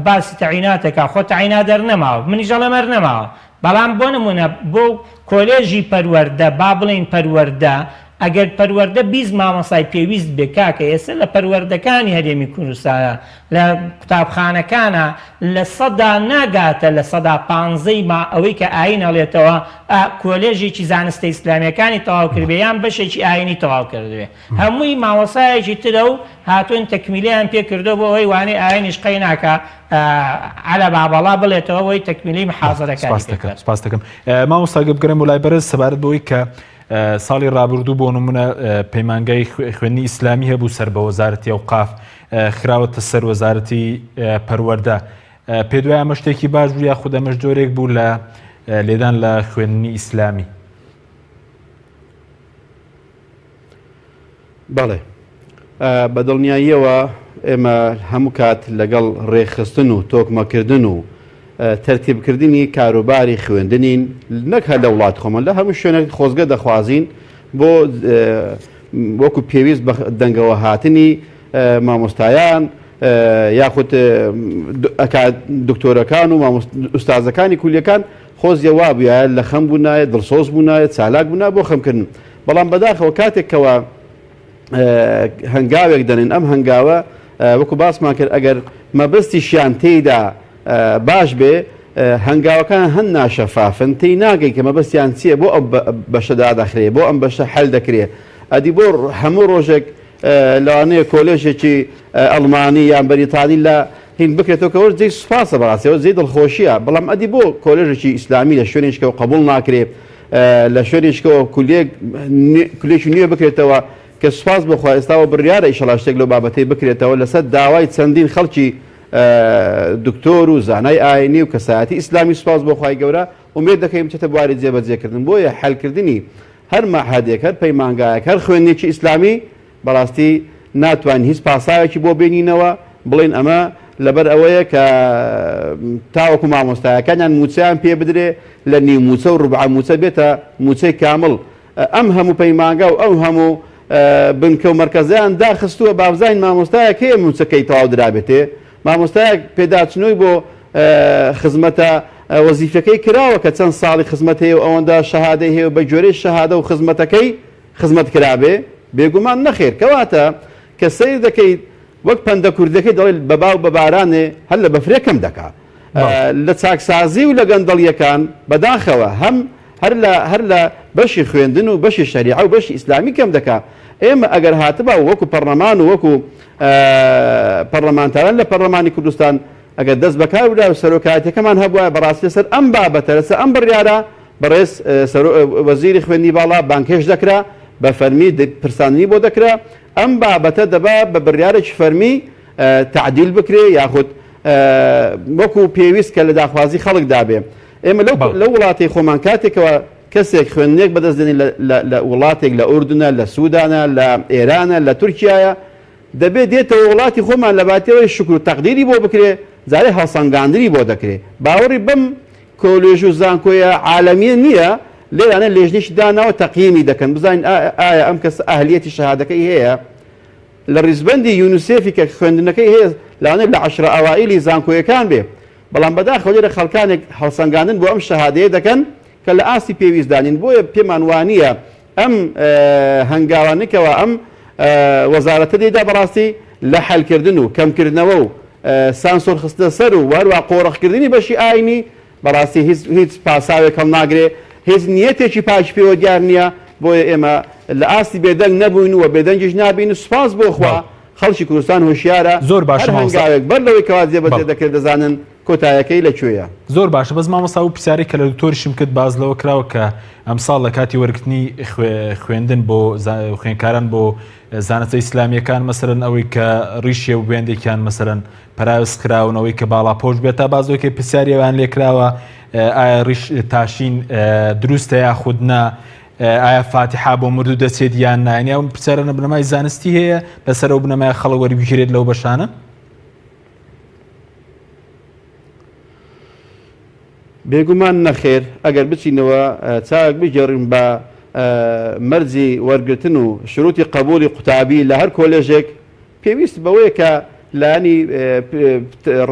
باسی تەعیناتێکە خۆ تەعینات دەرنەماوە منیش دەڵێمەر نەماوە بەڵام بۆ نمونە بۆ کۆلێژی پەروەردە با بڵێن پەروەردە ئەگەر پەروەردە 20 مامۆسای پێویست بێ کاکە ئێستا لە پەروەردەکانی هەرێمی کوردستانە لە قوتابخانەکانە لە سەدا ناگاتە لە 115 ئەوەی کە ئاین هەڵێتەوە کۆلێژێکی زانستە ئیسلامیەکانی تەواو کردبێ یان بەشێکی ئاینی تەواو کردوێ هەمووی مامۆسایەکی ترە و هاتوون تەکمیلیان پێ کردو بۆ ئەوەی وانەی ئاینیش قەی ناکە علە بابەڵا بڵێتەوە بۆی تەکمیلی محازەرەکانی سپاس دەکەم مامۆستا بگەڕێم بۆ لای بەرز سەبارەت بەوەی کە ساڵی ڕابردوو بۆ نمونە پەیمانگای خوێندنی ئیسلامی هەبوو سەر بە وەزارەتی ئەوقاف خراوەتە سەر وەزارەتی پەروەردە پێ دوای ئەمە شتێکی باش بوو یاخود ئەمەش جۆرێک بوو لە لێدان لە خوێندنی ئیسلامی بەڵێ بەدڵنیاییەوە ئێمە هەموو کات لەگەڵ ڕێخستن و تۆکمەکردن و تەرتیبکردنی کاروباری خوێندنین نەک هەر لە وڵات خۆمان لە هەموو شوێنێک خۆزگە دەخوازین بۆ وەکو پێویست بە دەنگەوە هاتنی مامۆستایان یاخود دکتۆرەکان و ئوستازەکانی کولیەکان خۆزیە وا بووایە لە خەم بوونایە دڵسۆز بوونایە چالاک بوونا بۆ خەمکردن بەڵام بەداخەوە کاتێکەوە هەنگاوێک دەنێن ئەم هەنگاوە وەکو باسمان کرد ئەگەر مەبەستیشیان تێیدا باش بێ هەنگاوەکان هەن ناشەفافن تێی ناگەی کە مەبەستیان چییە بۆ ئەم بەشەدا دەخرێ بۆ ئەم بەشە هەل دەکرێ ئەدی بۆ هەموو ڕۆژێک لەوانەیە کۆلێژێکی ئەڵمانی یان بەریتانی لە هین بکرێتەوە کەەوە جێی سوپاسە بەڕاستیەوە جێی دڵخۆشیە بەڵام ئەدی بۆ کۆلێژێکی ئیسلامی لە شوێنێکەوە قبول ناکرێ لە شوێنێکەوە کولێکی نوێ بکرێتەوە کە سوپاس بخوا ئێستاوە بڕیارە ئیشەڵا شتێک لەو بابەتەی بکرێتەوە لەسەر داوای چەندین خەڵکی دکتۆر و زانای ئاینی و کەسایەتی ئیسلامی سوپاس بۆخوای گەورە ومێد دەکەیم بچێتە بواری جێبەجێکردن بۆیە حەلکردنی هەر مەعهەدێک هەر پەیمانگایەک هەر خوێندێکی ئیسلامی بەڕاستی ناتوانین هیچ پاساوێکی بۆ بینینەوە بڵێن ئەمە لەبەر ئەوەیە کە تاوەکو مامۆستایەکانیان موچیان پێ بدرێ لە نیو موچە و ڕوبع موچە بێتە موچەی کامڵ ئەم هەموو پەیمانگا و ئەو هەموو بنکە و مەرکەزیان داخستووە بابزین مامۆستایەک هەیە موچەکەی تەواو درابێتێ مامۆستایەک پێداچنەوەی بۆ خزمەتە وەزیفەکەی کراوە کە چەند ساڵی خزمەت هەیە و ئەوەندا شەهادەی هەیە بە جۆرەی شەهادە و خزمەتەکەی خزمەت کرابێ بێگومان نەخێر کەواتە کە سیر دەکەیت وەک پەندە کوردەکەی دەڵێت بەباو بە بارانێ هەر لە بەفرێکم دەکات لە چاکسازی و لە گەندەڵیەکان بەداخەوە هەر لە بەشی خوێندن و بەشی شەریعە و بەشی ئیسلامی کەم دەکات ئێمە ئەگەر هاتبە وەکو پەرلەمان و وەکو پەرلەمانتاران لە پەرلەمانی کوردستان ئەگەر دەست بەکار ودا و سەرۆکایەتەکەمان هەبووە بەڕاستی لەسەر ئەم بابەتە لەسەر ئەم بڕیارە بەڕێز وەزیری خوێندنی باڵا بانکێش دەکرا بە فەرمی پرساندنی بۆ دەکرا ئەم بابەتە دەبا بە بڕیارێکی فەرمی تعدیل بکرێ یاخود وەکو پێویست کە لە داخوازی خەڵک دابێ ئێمە لەو وڵاتی خۆمان کاتێکەوە کەسێک خوێندنێک بەدەستێنی لە وڵاتێک لە ئوردونە لە سوودانە لە ئێرانە لە تورکایە دەبێت دێتەوە وڵاتی خۆمان لە باتەوەی شکر و تەقدیری بۆ بکرێ زارێ هەڵسەنگاندنی بۆ دەکرێت باوەڕی بەم کۆلێژ و زانکۆیە عالەمیە نییە لێرانە لێژنێکی داناوە تەقییمی دەکەن بزانین ئایا ئەم کەس ئەهلیەتی شەهادەکەی هەیە لە ڕیزبەندی یونیسێفی کە خوێندنەکەی هەیە لەوانەیە لە 10 ئەوائیلی زانکۆیەکان بێ بەڵام بەداخەوە لێرە خەڵکانێک هەڵسەنگاندن بۆ ئەم شەهادەیە دەکەن کە لە ئاستی پێویستدانین بۆیە پێمان وانییە ئەم هەنگاوانێکەوە ئەم وەزارەتە دێدا بەڕاستی لە حەلکردن و کەمکردنەوە و سانسۆر خستە سەر و وەروە قۆڕەخکردنی بەشی ئاینی بەڕاستی هیچ پاساوێک هەڵ ناگرێ هیچ نیەتێکی پاش پێوە دیار نییە بۆیە ئێمە لە ئاستی بێدەنگ نەبووین و بێدەنگیش نابین و سوپاس بۆخوا خەڵکی کوردستان هۆشیارە زۆر باش هەنگاوێک بەر لەوەی کەوا جێبەجێ دەکرێت دەزانن کۆتایەکەی لەکوێیە زۆر باشە بەس مامۆستا و پرسیارێک کە لە دکتۆریشم کرد باز لەوە کراوە کە ئەمساڵ لە کاتی وەرگرتنی خوێندن بۆ خوێندکاران بۆ زانستە ئیسلامیەکان مەسەرەن ئەوەی کە ڕیشیە و بێندێکیان مەسەرەن پەراویست کراونەوەی کە باڵا پۆش بێت تا بازۆکەی پرسیاریەوان لێکراوە ئایا ڕیش تاشین دروستە یاخود نا ئایا فاتحا بۆ مردوو دەچێت یان ناینیا و پرسیارە بنەمای زانستی هەیە لەسەر ئەو بنەمای خەڵک وەربگیرێت لەو بەشانە بێگومان نەخێر ئەگەر بچینەوە چاک بگەڕین بە مەرجی وەرگرتن و شروعی قبولی قوتابی لە هەر کۆلێژێک پێویست بەوەیە کە لانی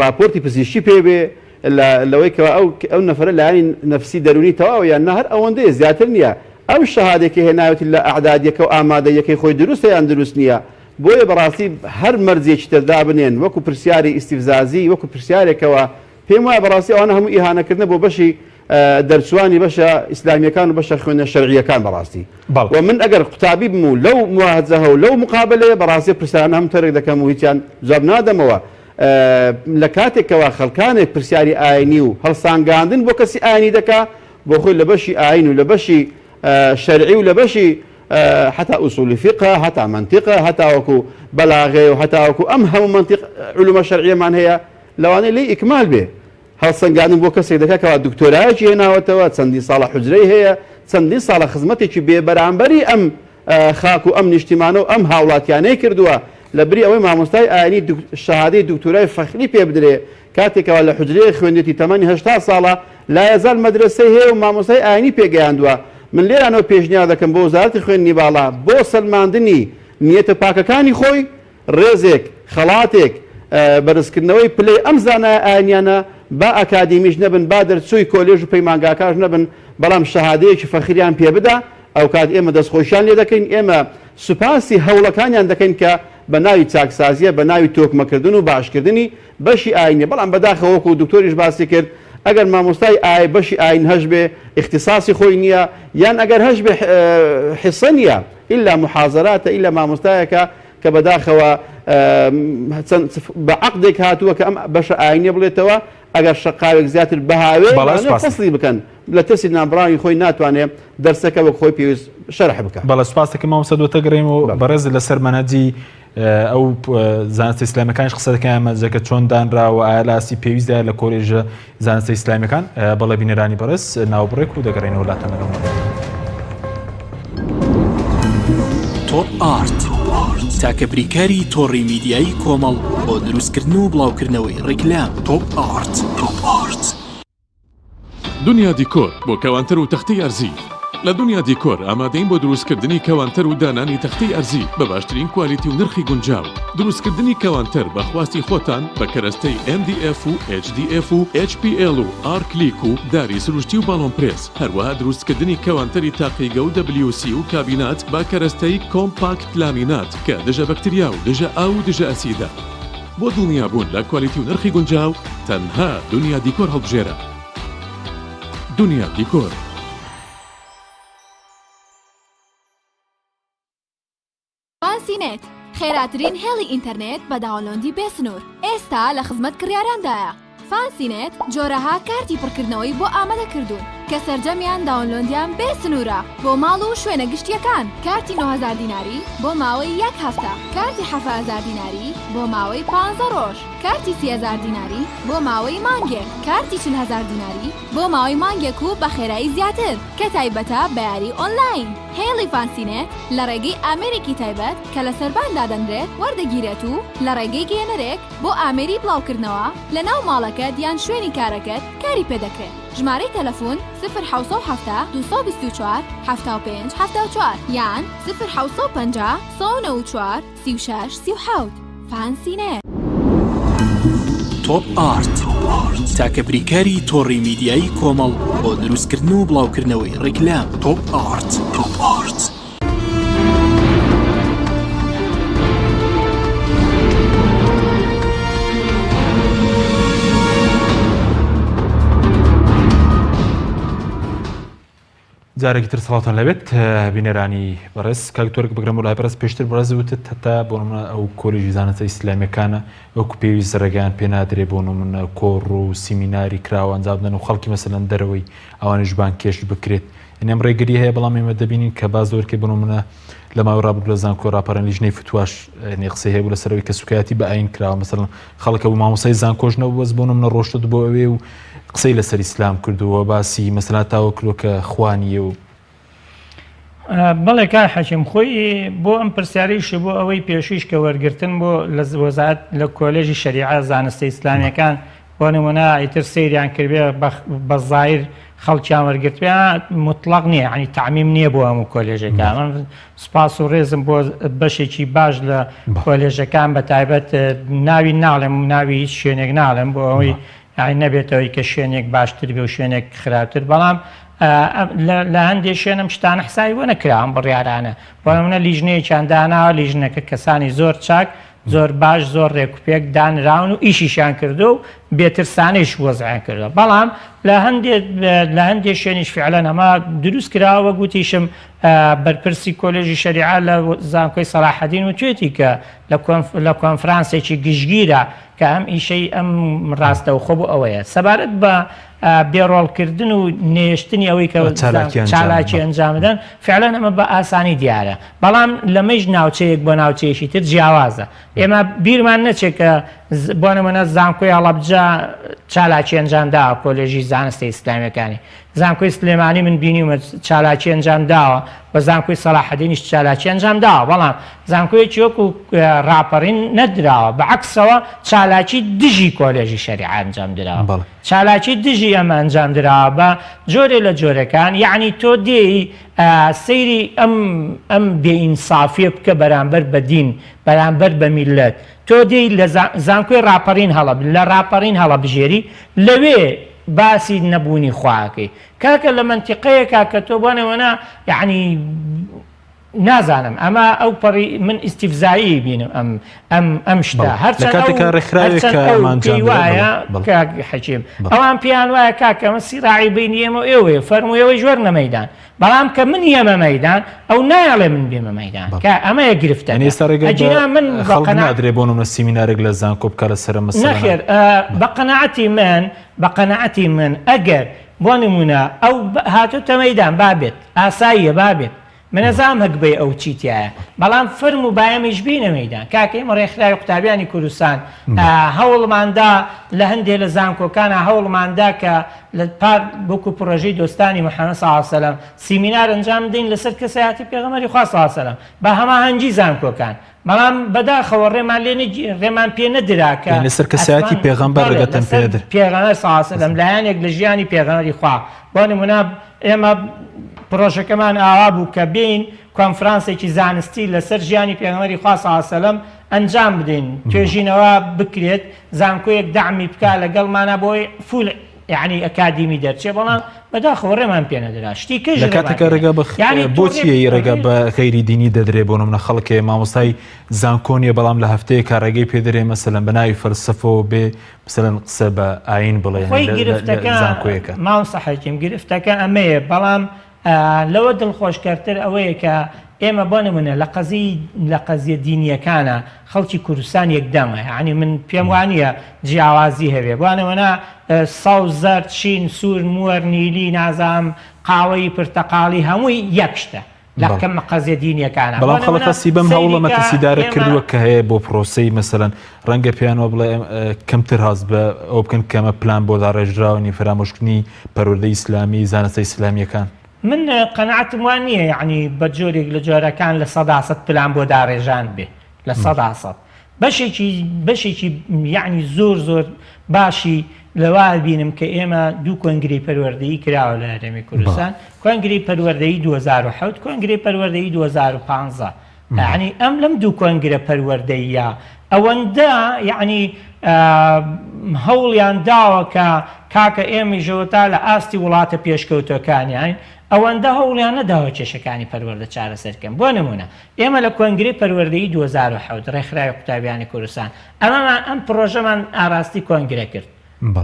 راپۆرتی پزیشکی پێبێ لەوەی کەەوە ئەو نەفرە لانی نەفسی دەرونی تەواو یان نە هەر ئەوەندەیە زیاتر نییە ئەو شەهادێکی هێناوێتی لە ئەعدادیەکە و ئامادەیەکەی خۆی دروستە یان دروست نییە بۆیە بەڕاستی هەر مەرجێکی تردا بنێن وەکو پرسیاری ئیستیفزازی وەکو پرسیارێکەوە پێم وایە بەڕاستی ئەوانە هەموو ئیهانەکردنە بۆ بەشی دەرچوانی بەشە ئیسلامیەکان و بەشە خوێنە شەرعیەکان بەڕاستی و من ئەگەر قوتابی بم و لەو مواهەجەهە و لەو مقابلەیە بەڕاستی پرسیارانە هەم تەرێک دەکەم و هیچیان جواب نادەمەوە لە کاتێکەوە خەڵکانێک پرسیاری ئاینی و هەڵسانگاندن بۆ کەسی ئاینی دەکا بۆ خۆی لە بەشی ئاین و لە بەشی شەرعی و لە بەشی حتا ئوسولی فقه هەتا منطقە هەتا وەکو بەلاغێ و هەتا وەکو ئەم هەموو منطق علومە شەرعیەمان هەیە لەوانەیە لی ئیکمال بێ هەڵسەنگاندن بۆ کەسێک دەکەکەوە دکتۆرایەکی هێناوەتەوە چەندی ساڵە حوجرەی هەیە چەندی ساڵە خزمەتێکی بێبەرامبەری ئەم خاک و ئەم نیشتیمانە و ئەم هاوڵاتیانەی کردووە لە بری ئەوەی مامۆستای ئاینی شەهادەی دکتۆرای فەخری پێ بدرێ کاتێکەوە لە حوجرەیە خوێندێتی تەمەنی 80 ساڵە لا یەزال مەدرسەی هەیە و مامۆستای ئاینی پێگەیاندووە من لێرانەوە پێشنیار دەکەم بۆ وەزارەتی خوێندنی باڵا بۆ سەلماندنی نیەتە پاکەکانی خۆی ڕێزێک خەڵاتێک بەرزکردنەوەی پلەی ئەم زانایە ئاینیانە با ئەکادیمیش نەبن با دەرچووی کۆلێژ و پەیمانگاکاش نەبن بەڵام شەهادەیەکی فەخریان پێ بدا ئەو کات ئێمە دەستخۆشیان لێ دەکەین ئێمە سوپاسی هەوڵەکانیان دەکەین کە بە ناوی چاکسازیە بە ناوی تۆکمەکردن و باشکردنی بەشی ئاینی بەڵام بەداخەوەکو و دکتۆریش باسی کرد ئەگەر مامۆستای بەشی ئاین هەش بێ اختصاصی خۆی نییە یان ئەگەر هەش بێ حیسە نییە ئیلا محازەراتە ئیلا مامۆستایەکە کە بەداخەوە بە عەقدێک هاتووە کە ئەم بەشە ئاینیە بڵێتەوە ئەگەر شەقاوێک زیاتر بەهاوێ فەسڵی بکەن لە تەسی نابڕاوی خۆی ناتوانێت دەرسەکە وەک خۆی پێویست شەرح بکەن. بەڵە سوپاس دەکەم مامۆستا دووەتە گەڕێم و بەڕێز لەسەر مەنهەجی ئەو زانستی ئیسلامیەکانیش قسە دەکەن ئەمەجەکە چۆن دانراوە ئایا لاسی پێویستدا لە کۆلێژە زانستی ئیسلامیەکان بەڵێ بینەرانی بەڕێز ناوبڕێک و دەگەڕێنەوە وڵاتەمەکەم. تۆپ ئارت تاکە بریکاری تۆڕی میدیایی کۆمەڵ بۆ دروستکردن و بڵاوکردنەوەی ڕیکلام. تۆپ ئارت. دنیا دیکۆر بۆ کەوانتەر و تەختەی ئەرزی. لە دنیا دیکۆر ئامادەین بۆ دروستکردنی کەوانتەر و دانانی تەختەی ئەرزی بە باشترین کوالیتی و نرخی گونجاو. دروستکردنی کەوانتەر بە خواستی خۆتان بە کەرەستەی MDF و HDF و HPL و R-Click و داری سروشتی و باڵۆن پرێس. هەروەها دروستکردنی کەوانتەری تاقیگە و WC و کابینات با کەرەستەی کۆمپاکت لامینات کە دژە بەکتریا و دژە ئاو و دژە ئەسیدا. بۆ دڵنیابوون لە کوالیتی و نرخی گونجاو تەنها دنیا دیکۆر هەڵبژێرە. دنیا دیکۆر. فانسینێت خێراترین هێڵی ئینتەرنێت بە داوەلۆندی بێسنوور ئێستا لە خزمەت کڕیارەندایە. فانسینێت جۆرەها کارتی پڕکردنەوەی بۆ ئامادەکردوون کە سەرجەمیان داوەلۆندیان بێسنوورە بۆ ماڵ و شوێنە گشتیەکان. کارتی 9000 دیناری بۆ ماوەی 1 هەفتە، کارتی 7000 دیناری بۆ ماوەی 15 ڕۆژ، کارتی 30000 دیناری بۆ ماوەی مانگێک، کارتی 40000 دیناری بۆ ماوەی مانگێک و بە خێرایی زیاتر کە تایبەتە بە یاری ئۆنلاین. هێڵی فانسینێت لە ڕێگەی ئامێرێکی تایبەت کە لە سەرباندا دەنرێت وەردەگیرێت و لە ڕێگەی گەێنەرێک بۆ ئامێری بڵاوکردنەوە لە ناو ماڵەکەت یان شوێنی کارەکەت کاری پێدەکرێت. ژمارەی تەلەفۆن 01970 224 75 74 یان 01950 194 36 37. فانسینێت. تۆپ ئارت تاکە بریکاری تۆڕی میدیایی کۆمەڵ بۆ دروستکردن و بڵاوکردنەوەی ڕیکلام. تۆپ ئارت. جارێکی تر سەڵاتان لەبێت بینەرانی بەڕێز کاکتۆرێک بگرم و لای بەڕێز پێشتر بەڕێز وتت هەتا بۆ نمونە ئەو کۆلێژی زانستە ئیسلامیەکانە وەکو پێویست ڕێگەیان پێ نادرێت بۆ نمونە کۆڕ و سیمیناری کراوە ئەنجام بدەن و خەڵکی مەسەلەن دەرەوەی ئەوانش بانکێش بکرێت. ئەم ڕێگەری هەیە بەڵام ئێمە دەبینین کە باز زۆرکەی بۆ نمونە لە ماوەی ڕابردوو لە زانکۆ ڕاپەڕەن لیژنەی فتواش قسەی هەیە بوو لەسەرەوەی کە سوکایەتی بە ئاین کراوە مەسەلەن خەڵکە بوو مامۆستای زانکۆژنەوە بەس بۆ نمونە ڕۆشتت بۆ ئەوێ و قسەی لەسەر ئیسلام کردووە باسی مەسەلا تاوەکلۆکە خوانیە و بەڵێ کار حەکیم خۆی بۆ ئەم پرسیاریشی بۆ ئەوەی پێشیش کە وەرگرتن بۆ لە وەزارەت لە کۆلێژی شەریعە زانستە ئیسلامیەکان بۆ نمونە ئیتر سەیریان کردبێ بە زایر خەڵکیان وەرگرتویان مطلق نییە، ینی تعمیم نییە بۆ هەموو کۆلێژەکان. من سوپاس و ڕێزم بۆ بەشێکی باش لە کۆلێژەکان بە تایبەت ناوی ناڵێم ناوی هیچ شوێنێک ناڵێم بۆ ئەوەی نەبێتەوەی کە شوێنێک باشتر بێ و شوێنێک خراپتر، بەڵام لە هەندێک شوێنم شتانە حسابی بۆ نەکراوە بڕیارانە. بۆ نمونە لیژنەیەکیان داناوە، لیژنەکە کەسانی زۆر چاک زۆر باش زۆر ڕێکوپێک دانراون و ئیشیشان کردو و بێترسانەیش وەزعیان کردو. بەڵام لە هەندێک شوێنیش فعلەن ئەمە دروست کراوە. گوتیشم بەرپرسی کۆلێژی شەریعە لە زانکۆی سەلاحەدین وتوێتی کە لە کۆنفرانسێکی گشتگیرە کە ئەم ئیشەی ئەم ڕاستەوخۆ بۆ ئەوەیە سەبارەت بە بێڕۆڵکردن و نێشتنی ئەوەی کە چالاکی ئەنجامدەن فعلەن ئەمە بە ئاسانی دیارە. بەڵام لەمەش ناوچەیەک بۆ ناوچەیەشی تر جیاوازە. ئێمە بیرمان نەچێت کە بۆ نمونە زانکۆی هەڵەبجە چالاکی ئەنجامدا کۆلێژی زانستە ئیسلامیەکانی زانکۆی سلێمانی من بینیومە چالاکی ئەنجام داوە بە زانکۆی سەلاحەدینیش چالاکی ئەنجام داوە بەڵام زانکۆیەکی وەکو ڕاپەڕین نەدراوە بەعەکسەوە چالاکی دژی کۆلێژی شەریعە ئەنجام دراوە چالاکی دژی ئەمە ئەنجام دراوە بە جۆرێ لە جۆرەکان یعنی تۆ دێی سەیری ئەم بێئینسافیە بکە بەرامبەر بە دین بەرامبەر بە میلەت تۆ دێی لە زانکۆی ڕاپەڕین هەڵە لە ڕاپەڕین هەڵە بژێری لەوێ باسی نەبوونی خواکەی کاکە لە منتیقەیەکە کە تۆ بۆنەوەنا یعنی نازانم ئەمە ئەو پەڕی من ئیستیفزایی بینم ئەم شتە هەرچەند وایە حەکیم ئەوان پیان وایە کاکە ئەمە سیراعی بینی ئێمە ئێوەیە فەرموویەوەی ژوەر نەمەیدان بەڵام کە من ئێمە مەیدان ئەو نایڵێ من بێمە مەیدان کە ئەمەیە گرفتە من نادرێ بۆ نمونە سیمینارێک لە زانکۆ بکە لەسەر مەسەلە نەخێر بە قەنەعەتی من ئەگەر بۆ نمونە ئەو هاتوتە مەیدان بابێت ئاساییە بابێت منەزام هەک بێ ئەو چیتیایە بەڵام فرم و بایەمیش بینە مەیدان کاکە ئێمە ڕێکخراوی قوتابیانی کوردستان هەوڵماندا لە هەندێک لە زانکۆکانە هەوڵماندا کە لە پار بۆکو پڕۆژەی دۆستانی محەممەد صلی الله علیه و سلم سیمینار ئەنجام بدەین لەسەر کەسایەتی پێغەمبەری خوا صلی الله علیه و سلم بە هەماهەنگی زانکۆکان بەڵام بەداخەوە ڕێمان پێ نەدرا کە لەسەر کەسایەتی پێغەمبەر ڕێگەتەن پێدر پێغەمبەر صلی الله علیه و سلم لایەنێک لە ژیانی پێغەمبەری خوا بۆ نمونە ئێمە پرۆژەکەمان ئاوا بوو کە بین کۆنفرانسێکی زانستی لەسەر ژیانی پێغەمبەری خوا صلی الله علیه و سلم ئەنجام بدەین توێژینەوە بکرێت زانکۆیەک داعمی بکە لەگەڵمانە بۆی فول یعنی ئەکادیمی دەرچێ بەڵام بەداخەوە ڕێمان پێ نەدرا شتی کەژ لە کاتێکە ڕێگە بۆچیە ڕێگە بە غەیری دینی دەدرێ بۆ نمونە خەڵکێ مامۆستای زانکۆنیە بەڵام لە هەفتەیە کارڕێگەی پێدرێ مەسەلەن بە ناوی فەلسەفەوە بێ مەسەلەن قسە بە ئاین بڵێ زانکۆیەکە مامۆستا حەکیم گرفتەکە ئەمەیە بەڵام لەوە دڵخۆشکەرتر ئەوەیە کە ئێمە بۆ نمونە لە قەزیە دینیەکانە خەڵکی کوردستان یەکدەمە یعنی من پێم وانە جیاوازی هەبێ بوانەوەنا ساو زەرد چین سوور موەر نیلی نازام قاوەی پرتەقاڵی هەمووی یەک شتە لە کەم قەزیە دینیەکانە بەڵام خەڵەکەسی بەم هەوڵەمە کەسیدارە کردووە کە هەیە بۆ پرۆسەی مەسەلەن ڕەنگە پێیانەوە بڵێ کەمتر هەست بە ئەو بکەن کەمە پلان بۆ داڕێژراوەنی فرامۆشکردنی پەروەردەی ئیسلامی زانستە ئیسلامیەکان من قەنەعەتم وان نییە یعنی بە جۆرێک لە جۆرەکان لە 100% پلان بۆ داڕێژان بێ لە 100% بەشێکی یعنی زۆر باشی لەوا بینم کە ئێمە دوو کۆنگری پەروەردەیی کراوە لە هەرێمی کوردستان کۆنگری پەروەردەیی 2007 کۆنگری پەروەردەیی 2015 یعنی ئەم لەم دوو کۆنگرە پەروەردەییە ئەوەندە یعنی هەوڵیان داوە کە کاکە ئێمە ژەوەتا لە ئاستی وڵاتە پێشکەوتەکانیان ئەوەندە هەوڵیان نەداوە کێشەکانی پەروەردە چارەسەرکەن بۆ نمونە ئێمە لە کۆنگری پەروەردەیی 2007 ڕێکخراوی قوتابیانی کوردستان ئەم پرۆژەمان ئاراستی کۆنگرە کرد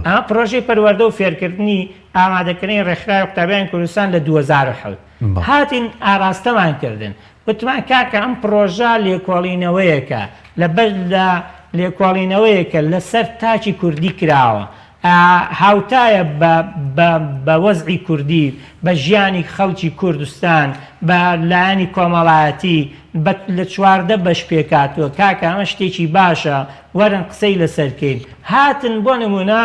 ئەمە پرۆژەی پەروەردە و فێرکردنی ئامادەکردنی ڕێکخراوی قوتابیانی کوردستان لە 2007 هاتین ئاراستەمان کردن وتمان کاکە ئەم پرۆژە لێکۆڵینەوەیەکە لەبەر لە لێکۆڵینەوەیەکە لەسەر تاچی کوردی کراوە هاوتایە بە وەزعی کوردی بە ژیانی خەڵکی کوردستان بە لایەنی کۆمەڵایەتی لە چواردە بەش پێکاتوە کاکە ئەمە شتێکی باشە وەرن قسەی لەسەرکەین هاتن بۆ نمونە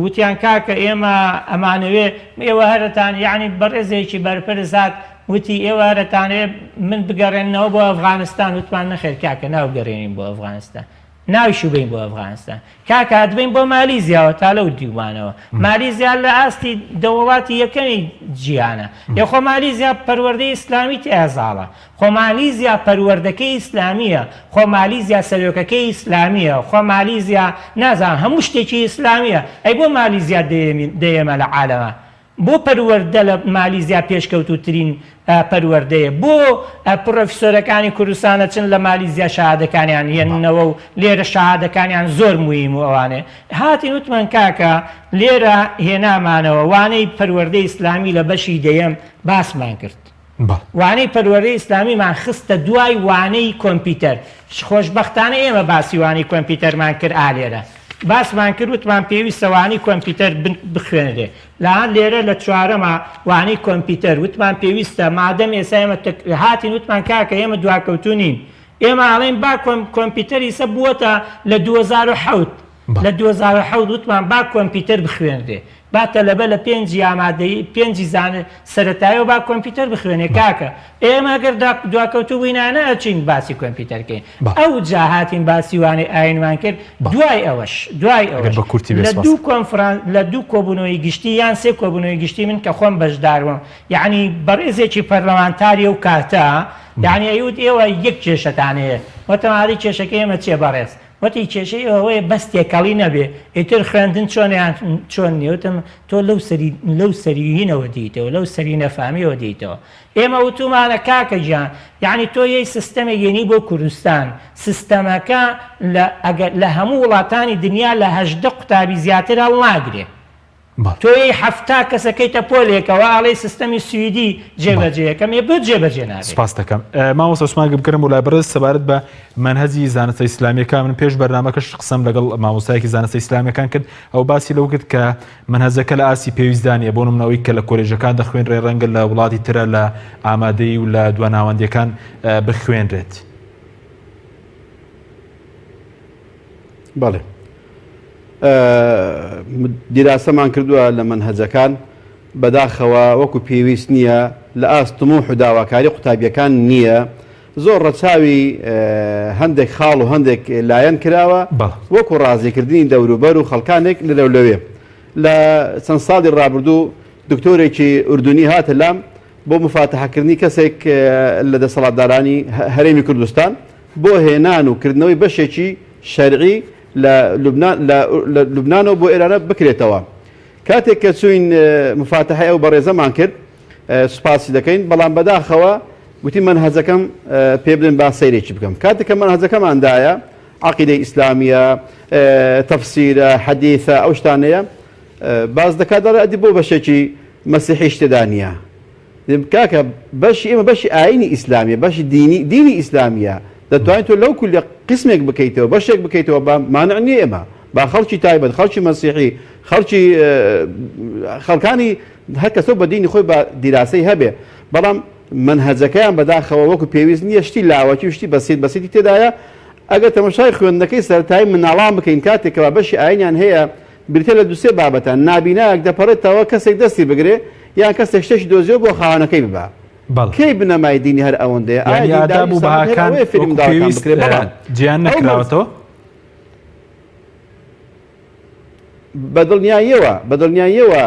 وتیان کاکە ئێمە ئەمانەوێ ئێوە هەرتان یعنی بەڕێزێکی بەرپەرز هات وتی ئێوە هەرتانێ من بگەڕێنەوە بۆ ئەفغانستان وتمان نەخێر کاکە ناوگەڕێنین بۆ ئەفغانستان ناویشو بین بۆ ئەفغانستان کاکە هاتبین بۆ مالیزیاوە تا لەو دیوانەوە مالیزیا لە ئاستی دەوڵاتی یەکەمی جیهانە یەخۆ مالیزیا پەروەردەی ئیسلامی تێزاڵە خۆ مالیزیا پەروەردەکەی ئیسلامیە خۆ مالیزیا سەرۆکەکەی ئیسلامیە خۆ مالیزیا نازان هەموو شتێکی ئیسلامیە ئەی بۆ مالیزیا دەیەمە لە عالەمە بۆ پەروەردە لە مالیزیا پێشکەوتوترین پەروەردەیە بۆ پرۆفیسۆرەکانی کوردستانە چن لە مالیزیا شەهادەکانیان هێننەوە و لێرە شەهادەکانیان زۆر موهیم و ئەوانێ هاتی وتمان کاکە لێرە هێنامانەوە وانەی پەروەردەی ئیسلامی لە بەشی دەیەم باسمان کرد وانەی پەروەردەی ئیسلامیمان خستە دوای وانەی کۆمپیوتەر خۆشبەختانە ئێمە باسی وانەی کۆمپیوتەرمان کرد ئالێرە باسمان کرد وتمان پێویستە وانەی کۆمپیوتەر بخوێنرێ لاان لێرە لە چوارەمە وانەی کۆمپیوتەر وتمان پێویستە مادەم ئێستا ئێمە هاتین وتمان کاکە ئێمە دواکەوتونین ئێمە ئاڵێن با کۆمپیوتەری سە بووەتە لە 2007 لە 2007 وتمان با کۆمپیوتەر بخوێنرێ باتە لەبە لە پێنجی ئامادەی پێنجی زانە سەرەتایەوە با کۆمپیوتەر بخوێنێ کاکە ئێمە گەر دواکەوتو بووینانە ئەچین باسی کۆمپیوتەرکەین ئەو جاهاتین باسی وانەی ئاینمان کرد دوای ئەوەش لە دوو کۆبوونەوەی گشتی یان سێ کۆبوونەوەی گشتی من کە خۆم بەشداروم یعنی بەڕێزێکی پەرلەمانتاری و کاتە یعنی ئەیوت ئێوە یەک کێشەتانەیە وەتەمادی کێشەکە ئێمە چێ بەڕێز وەتی کێشەی ئەوەیە بەس تێکەڵی نەبێ ئیتر خوێندن چۆن نیوتم تۆ لەو سەریینەوە دیتەوە لەو سەری نەفامیەوە دیتەوە ئێمە وتومانە کاکە گیان یعنی تۆ یەی سیستەمە یێنی بۆ کوردستان سیستەمەکە لە هەموو وڵاتانی دنیا لە 18 قوتابی زیاتر هەڵناگرێ تۆی هەفتا کەسەکەیتە پۆلێکەوە ئاڵێ سیستەمی سویدی جێبەجێەکەم ێ بۆ جێبەجێ نابێت. سپاس دەکەم مامۆستا عوسمان بکەم و لای بەرز سەبارەت بە منهەجی زانستە ئیسلامیەکان من پێش بەرنامەکەش قسەم لەگەڵ مامۆستایەکی زانستە ئیسلامیەکان کرد ئەو باسی لەو کرد کە منهەجەکە لە ئاسی پێویستدانیە بۆ نمونەوەی کە لە کۆلێژەکان دەخوێنرێ ڕەنگە لە وڵاتی ترە لە ئامادەی و لە دواناوەندیەکان بخوێنرێت. بەڵێ دیراسەمان کردووە لە منهەجەکان بەداخەوە وەکو پێویست نییە لە ئاستم و حوداواکاری قوتابیەکان نییە زۆر ڕەچاوی هەندێک خاڵ و هەندێک لایەن کراوە وەکو ڕازیکردنی دەوروبەر و خەڵکانێک لەلەولەوێ لە چەند ساڵی ڕابردوو دکتۆرێکی ئوردونی هاتە لام بۆ مفاتەحەکردنی کەسێک لە دەسەڵاتدارانی هەرێمی کوردستان بۆ هێنان و کردنەوەی بەشێکی شەرعی لە لوبنانەوە بۆ ئێرانە بکرێتەوە کاتێک کە چوین مفاتەحەی ئەو بەڕێزەمان کرد سوپاسی دەکەین بەڵام بەداخەوە گوتی منهەجەکەم پێ بدەن با سەیرێکی بکەم کاتێک کە منهەجەکەماندایە عەقیدەی ئیسلامیە تەفسیرە حەدیثە ئەو شتانەیە باز دەکات دەڵێ ئەدی بۆ بەشێکی مەسیحیش تێدا نییە کاکە بەشی ئێمە بەشی ئاینی ئیسلامیە بەشی دینی ئیسلامیە دەتوانێت تۆ لەو کولە قسمێک بکەیتەوە بەشێک بکەیتەوە با مانع نییە ئێمە با خەڵکی تایبەت خەڵکی مەسیحی خەڵکی خەڵکانی هەر کەسە بە دینی خۆی بە دیراسی هەبێ بەڵام منهەجەکەیان بەداخەوە وەکو پێویست نییە شتی لاوەکی و شتی بەسیتی تێدایە ئەگەر تەماشای خوێندنەکەی سەرەتایی مناڵان بکەین کاتێکەوە بەشی ئاینیان هەیە بریتە لە دووسێ بابەتە نابینایەک دەپەڕێتەوە کەسێک دەستی بگرێ یان کەسێک شتێکی دۆزیەوە بۆ خاوەنەکەی ببە کەی بنەمای دینی هەر ئەوەندەیە ئاداب و بەهاکان گیان نەکراوەتەوە بەدڵنیاییەوە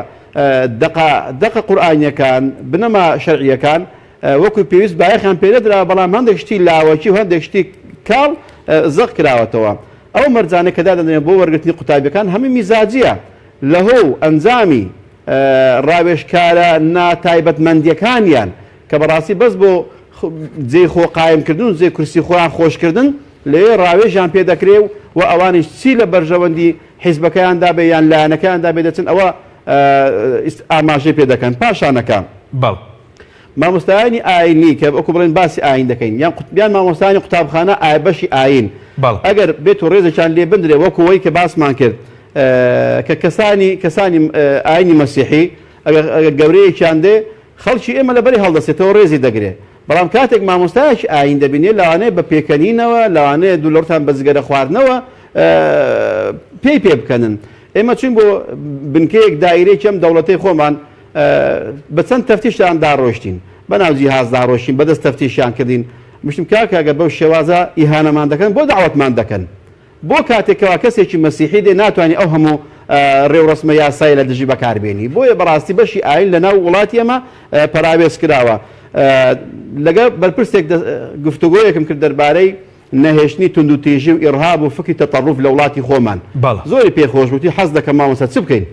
دەقە قورئانیەکان بنەما شەرعیەکان وەکو پێویست بایەخیان پێدەدرا بەڵام هەندێک شتی لاوەکی و هەندێک شتی کاڵ زەق کراوەتەوە ئەو مەرجانە کە دادەنێن بۆ وەرگرتنی قوتابیەکان هەمووی میزاجیە لەهۆ ئەنجامی ڕاوێژکارە ناتایبەتمەندیەکانیان کە بەڕاستی بەس بۆ جێی خۆ قایمکردن و جێ کورسی خۆیان خۆشکردن لەوێ ڕاوێژیان پێ دەکرێ و ئەوانیش چی لە بەرژەوەندی حیزبەکەیاندا بێ یان لایەنەکەیاندا بێ دەچن ئەوە ئاماژەی پێ دەکەن پاشانەکە مامۆستایانی ئاینی کە وەکو بڵێن باسی ئاین دەکەین یان مامۆستایانی قوتابخانە بەشی ئاین ئەگەر بێت و ڕێزێکیان لێ بندرێ وەکوەوەی کە باسمان کرد کە کەسانی ئاینی مەسیحی ئەگەر گەورەیەکیان دێ خەڵکی ئێمە لەبەری هەڵدەسێتەوە ڕێزی دەگرێ بەڵام کاتێک مامۆستایەکی ئاین دەبینێ لەوانەیە بە پێکەنینەوە لەوانەیە دوولۆرتان بەزگەرە خواردنەوە پێی پێ بکەنن ئێمە چین بۆ بنکەیەک دایرەیەکی ئەم دەوڵەتەی خۆمان بە چەند تەفتیشیان داڕۆشتین بەناو جیهاز داڕۆشتین بەدەست تەفتیشیان کردین مشتم کاکەگە بەو شێوازە ئیهانەمان دەکەن بۆ داوەتمان دەکەن بۆ کاتێکەوە کەسێکی مەسیحی دێ ناتوانانی ئەو هەموو ڕێوڕسمە یاسایی لە دژی بەکاربێنی بۆیە بەڕاستی بەشی ئاین لە ناو وڵاتی ئەمە پەراوێز کراوە لەگە بەرپرسێک گفتوگۆیەکم کرد دەربارەی نەهێشتنی توندوتیژی و ئیرهاب و فکری تەطەڕوف لە وڵاتی خۆمان زۆری پێخۆشبووتی حەز دەکەم مامۆستا چ بکەین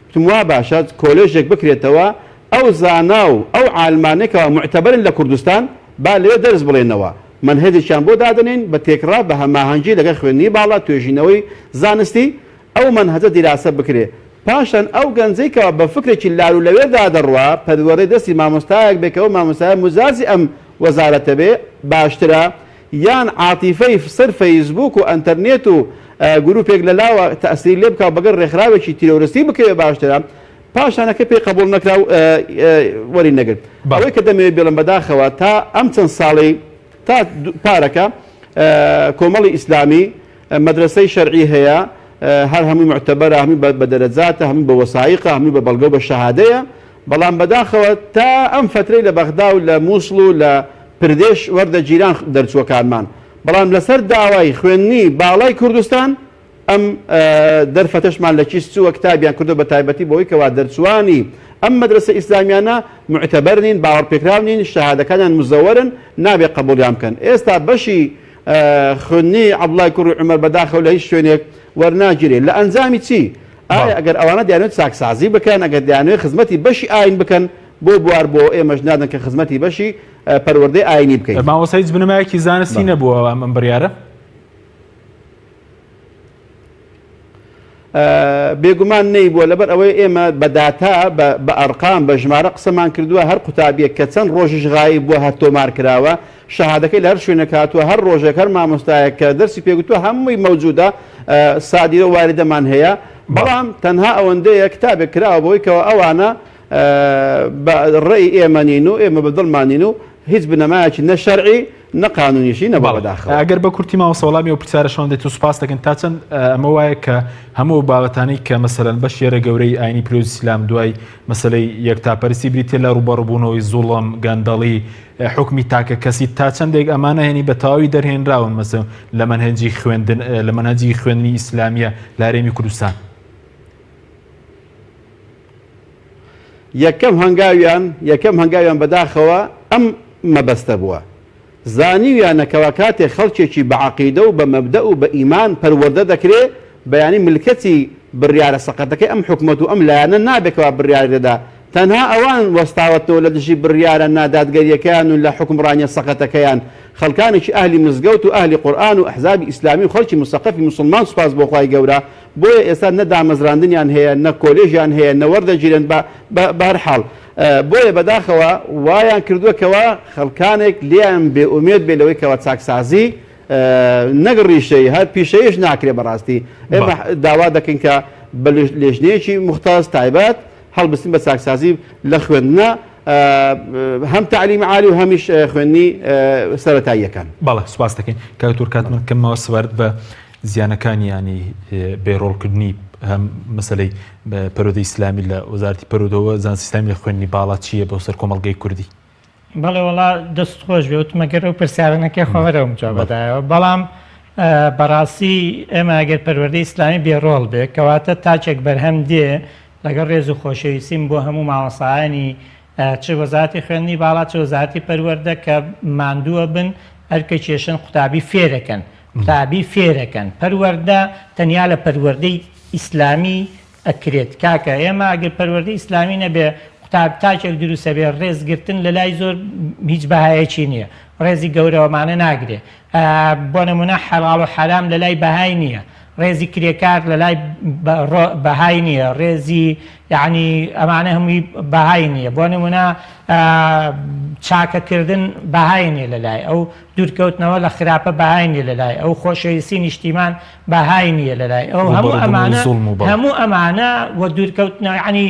وتم وا باشە کۆلێژێک بکرێتەوە ئەو زانا و ئەو عالمانێکەوە معتەبەرن لە کوردستان با لێ دەرس بڵێنەوە منهەجێکیان بۆ دادنێن بە تێکڕا بە هەماهەنگی لەگەڵ خوێندنی باڵا توێژینەوەی زانستی ئەو منهەجە دیراسە بکرێ پاشان ئەو گەنجەیەکەوە بە فکرێکی لار و لەوێدا دەڕوا پەروەڕەی دەستی مامۆستایەک بێکەوە مامۆستایە مزازی ئەم وەزارەتە بێ باشترە یان عاتیفەی سەر فەیسبوک و ئەنتەرنێت و گروپێک لەلاوە تەئسیری لێ بکە بەگەر ڕێکخراوێکی تیرۆریستی بکەوێ باشترە پاشانەکە پێی قبول نەکرا و وەری نەگرت ئەوەی کە دەمەوێت بێڵم بەداخەوە تا ئەم چەند ساڵی تا پارەکە کۆمەڵی ئیسلامی مەدرسەی شەرعی هەیە هەر هەمووی معتەبەرە، هەمووی بە دەرەجاتە، هەمووی بە وەسایقە، هەمووی بە بەڵگە و بە شەهادەیە. بەڵام بەداخەوە تا ئەم فترەی لە بەغدا و لە مووسڵ و لە پردێش وەردە جیران دەرچووەکانمان، بەڵام لەسەر داوای خوێندنی باڵای کوردستان ئەم دەرفەتەشمان لە چیست چووە کتابیان کردو بە تایبەتی بەوەی کەوا دەرچوانی ئەم مەدرسە ئیسلامیانە معتەبەر نین، باوەڕپێکراو نین، شەهادەکانیان مزەوەرن، نابێ قبولیان بکەن. ئێستا بەشی خوێندنی عەبدوڵای کوڕی عومەر بەداخەوە لە هیچ شوێنێک وەرناگیرێت. لە ئەنجامی چی؟ ئایا ئەگەر ئەوانە دەیانوێت چاکسازی بکەن، ئەگەر دەیانوێت خزمەتی بەشی ئاین بکەن، بۆ بوار بۆ ئێمەش نادەن کە خزمەتی بەشی پەروەردەی ئاینی بکەین. مامۆستا هیچ بنەمایەکی زانستی نەبووە ئەم بڕیارە؟ بێگومان نەیبووە، لەبەر ئەوەی ئێمە بە داتا بە ئەرقام بە ژمارە قسەمان کردووە، هەر قوتابیەک کە چەند ڕۆژیش غایب بووە هەر تۆمار کراوە، شەهادەکەی لە هەر شوێنە هاتووە، هەر ڕۆژێک هەر مامۆستایەک کە دەرسی پێگوتووە هەمووی مەوجودە، سادیرە واردەمان هەیە. بەڵام تەنها ئەوەندەیە کتابێک کراوە بۆی کەەوە ئەوانە بە ڕێی ئێمەنین و ئێمە بەدڵمانین و هیچ بنەمایەکی نە شەرعی نە قانونیشی نەبا بەداخەوە. ئەگەر بە کورتی ماوە سەوڵامی و پرسیارە شەوان دێت و سوپاس دەکەن تا چەند ئەمە وایە کە هەموو بابەتانەی کە مەسەلەن بە شێرە گەورەی ئاینی پیرۆزی ئیسلام دوای مەسەلەی یەکتاپەرستی بریتێ لە ڕوبەڕووبوونەوەی زوڵم، گەندەڵی، حکمی تاکە کەسی تا چەندێک ئەمانە هێنی بە تەواوی دەرهێنراون مەسە لە مەنهەجی خوێندن لە مەنهەجی خوێندنی ئیسلامیە لە هەرێمی کوردستان. یەکەم هەنگاویان بەداخەوە ئەم مەبەستە بووە، زانیویانەکەوە کاتێک خەڵکێکی بە عەقیدە و بە مەبدە و بە ئیمان پەروەردە دەکرێت، بەیانی ملکەتی بڕیارە سەقەتەکەی ئەم حکومەت و ئەم لایەنە نابێتەوە بڕیار دەدا. تەنها ئەوان وەستاوەتەوە لە دژی بڕیارە نادادگەریەکەیان و لە حکمڕانیە سەقەتەکەیان، خەڵکانێکی ئەهلی مزگەوت و ئەهلی قورئان و ئەحزابی ئیسلامی و خەڵکی مستەقەفی موسڵمان سوپاس بۆ خوای گەورە، بۆیە ئێستا نە دامەزراندنیان هەیە، نە کۆلێژیان هەیە، نە وەردەگیرن. بە هەر حاڵ بۆیە بەداخەوە وایان کردووەکەوە خەڵکانێک لیان بێئومێد بێ لەوەی کەەوە چاکسازی نەگەڕیشەی هەر پیشەیەش ناکرێ. بەڕاستی ئێمە داوا دەکەین کە بە لێژنەیەکی مختاز تایبەت هەڵبستین بە چاکسازی لە خوێندنە، هەم تعلیمی عالی و هەمیش خوێندنی سەرەتاییەکان. بەڵێ سوپاس دەکەین کاکتور کاتمان کەمەوە سوارد بە زیانەکانی ینی بێڕۆڵکردنی هەم مەسەلەی پەرۆدەی ئیسلامی لە وەزارەتی پەرۆدەوە زانستی ئیسلامی لە خوێندنی باڵا چییە بۆ سەر کۆمەڵگەی کوردی؟ بەڵێ وڵا دەست خۆش بێ وتمەگەر و پرسیارەکەی خۆوەرەوە جوابەدایەوە. بەڵام بەڕاستی ئێمە ئەگەر پەروەردەی ئیسلامی بێڕۆڵ بێ کەواتە تاچێک بەرهەم دێ لەگەڵ ڕێز و خۆشەویستیم بۆ هەموو مامۆستایانی چ وەزارەتی خوێندنی باڵا چ وەزارەتی پەروەردە کە ماندووە بن ئەرکە کێشن قوتابی فێرەکەن، قوتابی فێرەکەن. پەروەردە تەنیا لە پەروەردەی ئیسلامی ئەکرێت. کاکە ئێمە ئەگەر پەروەردەی ئیسلامی نەبێ قوتاب تاچێک دروستە بێ ڕێزگرتن لە لای زۆر هیچ بەهایەکی نییە، ڕێزی گەورەوەمانە ناگرێ. بۆ نمونە حەڵاڵ و حەرام لە لای بەهای نییە، ڕێزی کرێکار لە لای بەهای نییە، ڕێزی یعنی ئەمانە هەمووی بەهای نییە. بۆ نمونە چاکەکردن بەهای نیە لە لای، ئەو دوورکەوتنەوە لە خراپە بەهای نیە لە لای، ئەو خۆشەویستی نیشتیمان بەهای نییە لە لای، ئەو هەموو ئەمانە وە دوورکەوتنە ینی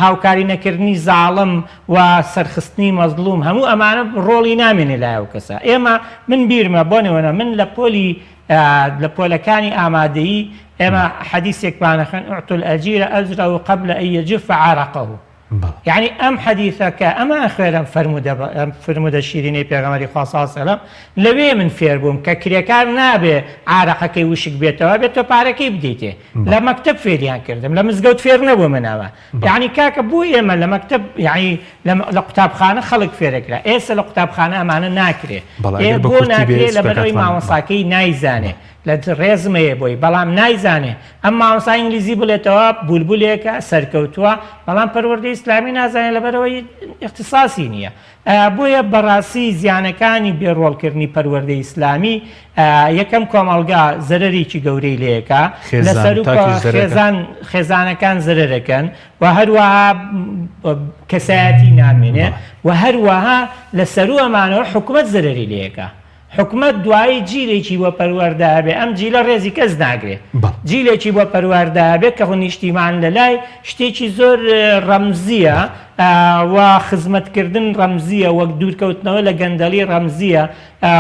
هاوکاری نەکردنی زاڵم و سەرخستنی مەزلوم، هەموو ئەمانە ڕۆڵی نامێنێ لای ئەو کەسە. ئێمە من بیرمە بۆ نێوەنە من لە پۆلی لە پۆلەکانی ئامادەیی ئێمە حەدیثێکمانەخەن ئوعتوا الأجير أجره قبل أن يجف عرقه. يعني ئەم حەدیثەکە ئەمە خوێرم فرموودە شیرینەی پێغەمبەری خوا صلی الله علیه وسلم لەوێ من فێر بووم کە کرێکار نابێ عارەقەکەی وشک بێتەوە بێت تۆ پارەکەی بدەیتێ. لە مەکتب فێریان کردم، لە مزگەوت فێر نەبوو منەوە. یعنی کاکە بوو ئێمە لە مەکتب یعنی لە قوتابخانە خەڵک فێرەکرا، ئێستا لە قوتابخانە ئەمانە ناکرێ. بۆ ناکرێ لەبەرەوەی مامۆستاکەی نایزانێ، لە ڕێزمەیە بۆی بەڵام نایزانێ. ئەم مامۆستا ئینگلیزی بڵێتەوە بولبولێکە سەرکەوتووە، بەڵام پەروەردەی ئیسلامی نازانێت لەبەرەوەی اختصاصی نییە. بۆیە بەڕاستی زیانەکانی بێڕۆڵکردنی پەروەردەی ئیسلامی یەکەم کۆمەڵگا زەرەرێکی گەورەی لێیەکە، لەسەر خێزانەکان زەرەرەکەن و هەروەها کەسایەتی نامێنێ و هەروەها لەسەر ئەمانەوە حکوومەت زەرەری لێیەکە. حکومت دوایی جیلێکی بۆ پەروەردابێ ئەم جیلە ڕێزی کەس ناگرێت جیلێکی بۆ پەروەردابێت کە نیشتیمان لە لای شتێکی زۆر ڕەمزیە و خزمەتکردن ڕەمزیە وەک دوورکەوتنەوە لە گەندەلی ڕەمزیە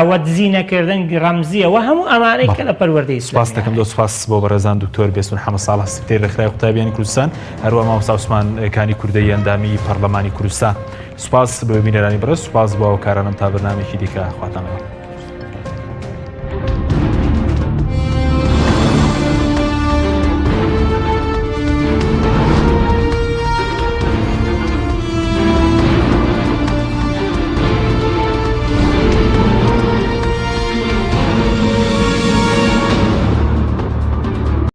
و دزینەکردن ڕەمزیە و هەموو ئەمانەی کە لە پەروەردەی سپاس دەکەم دۆ سپاس بۆ بەڕێزان دکتۆر بێسون حەمە ساڵح سکرتێر ڕێکخراوی قوتابیانی کوردستان هەروە مامۆستا عوسمان کانی کوردەی ئەندامی پەرلەمانی کوردستان سپاس بە بینەرانی بەڕێز سپاس بۆ ئەو کارانم تا بەرنامێکی دیکە خواتان لەگەڵ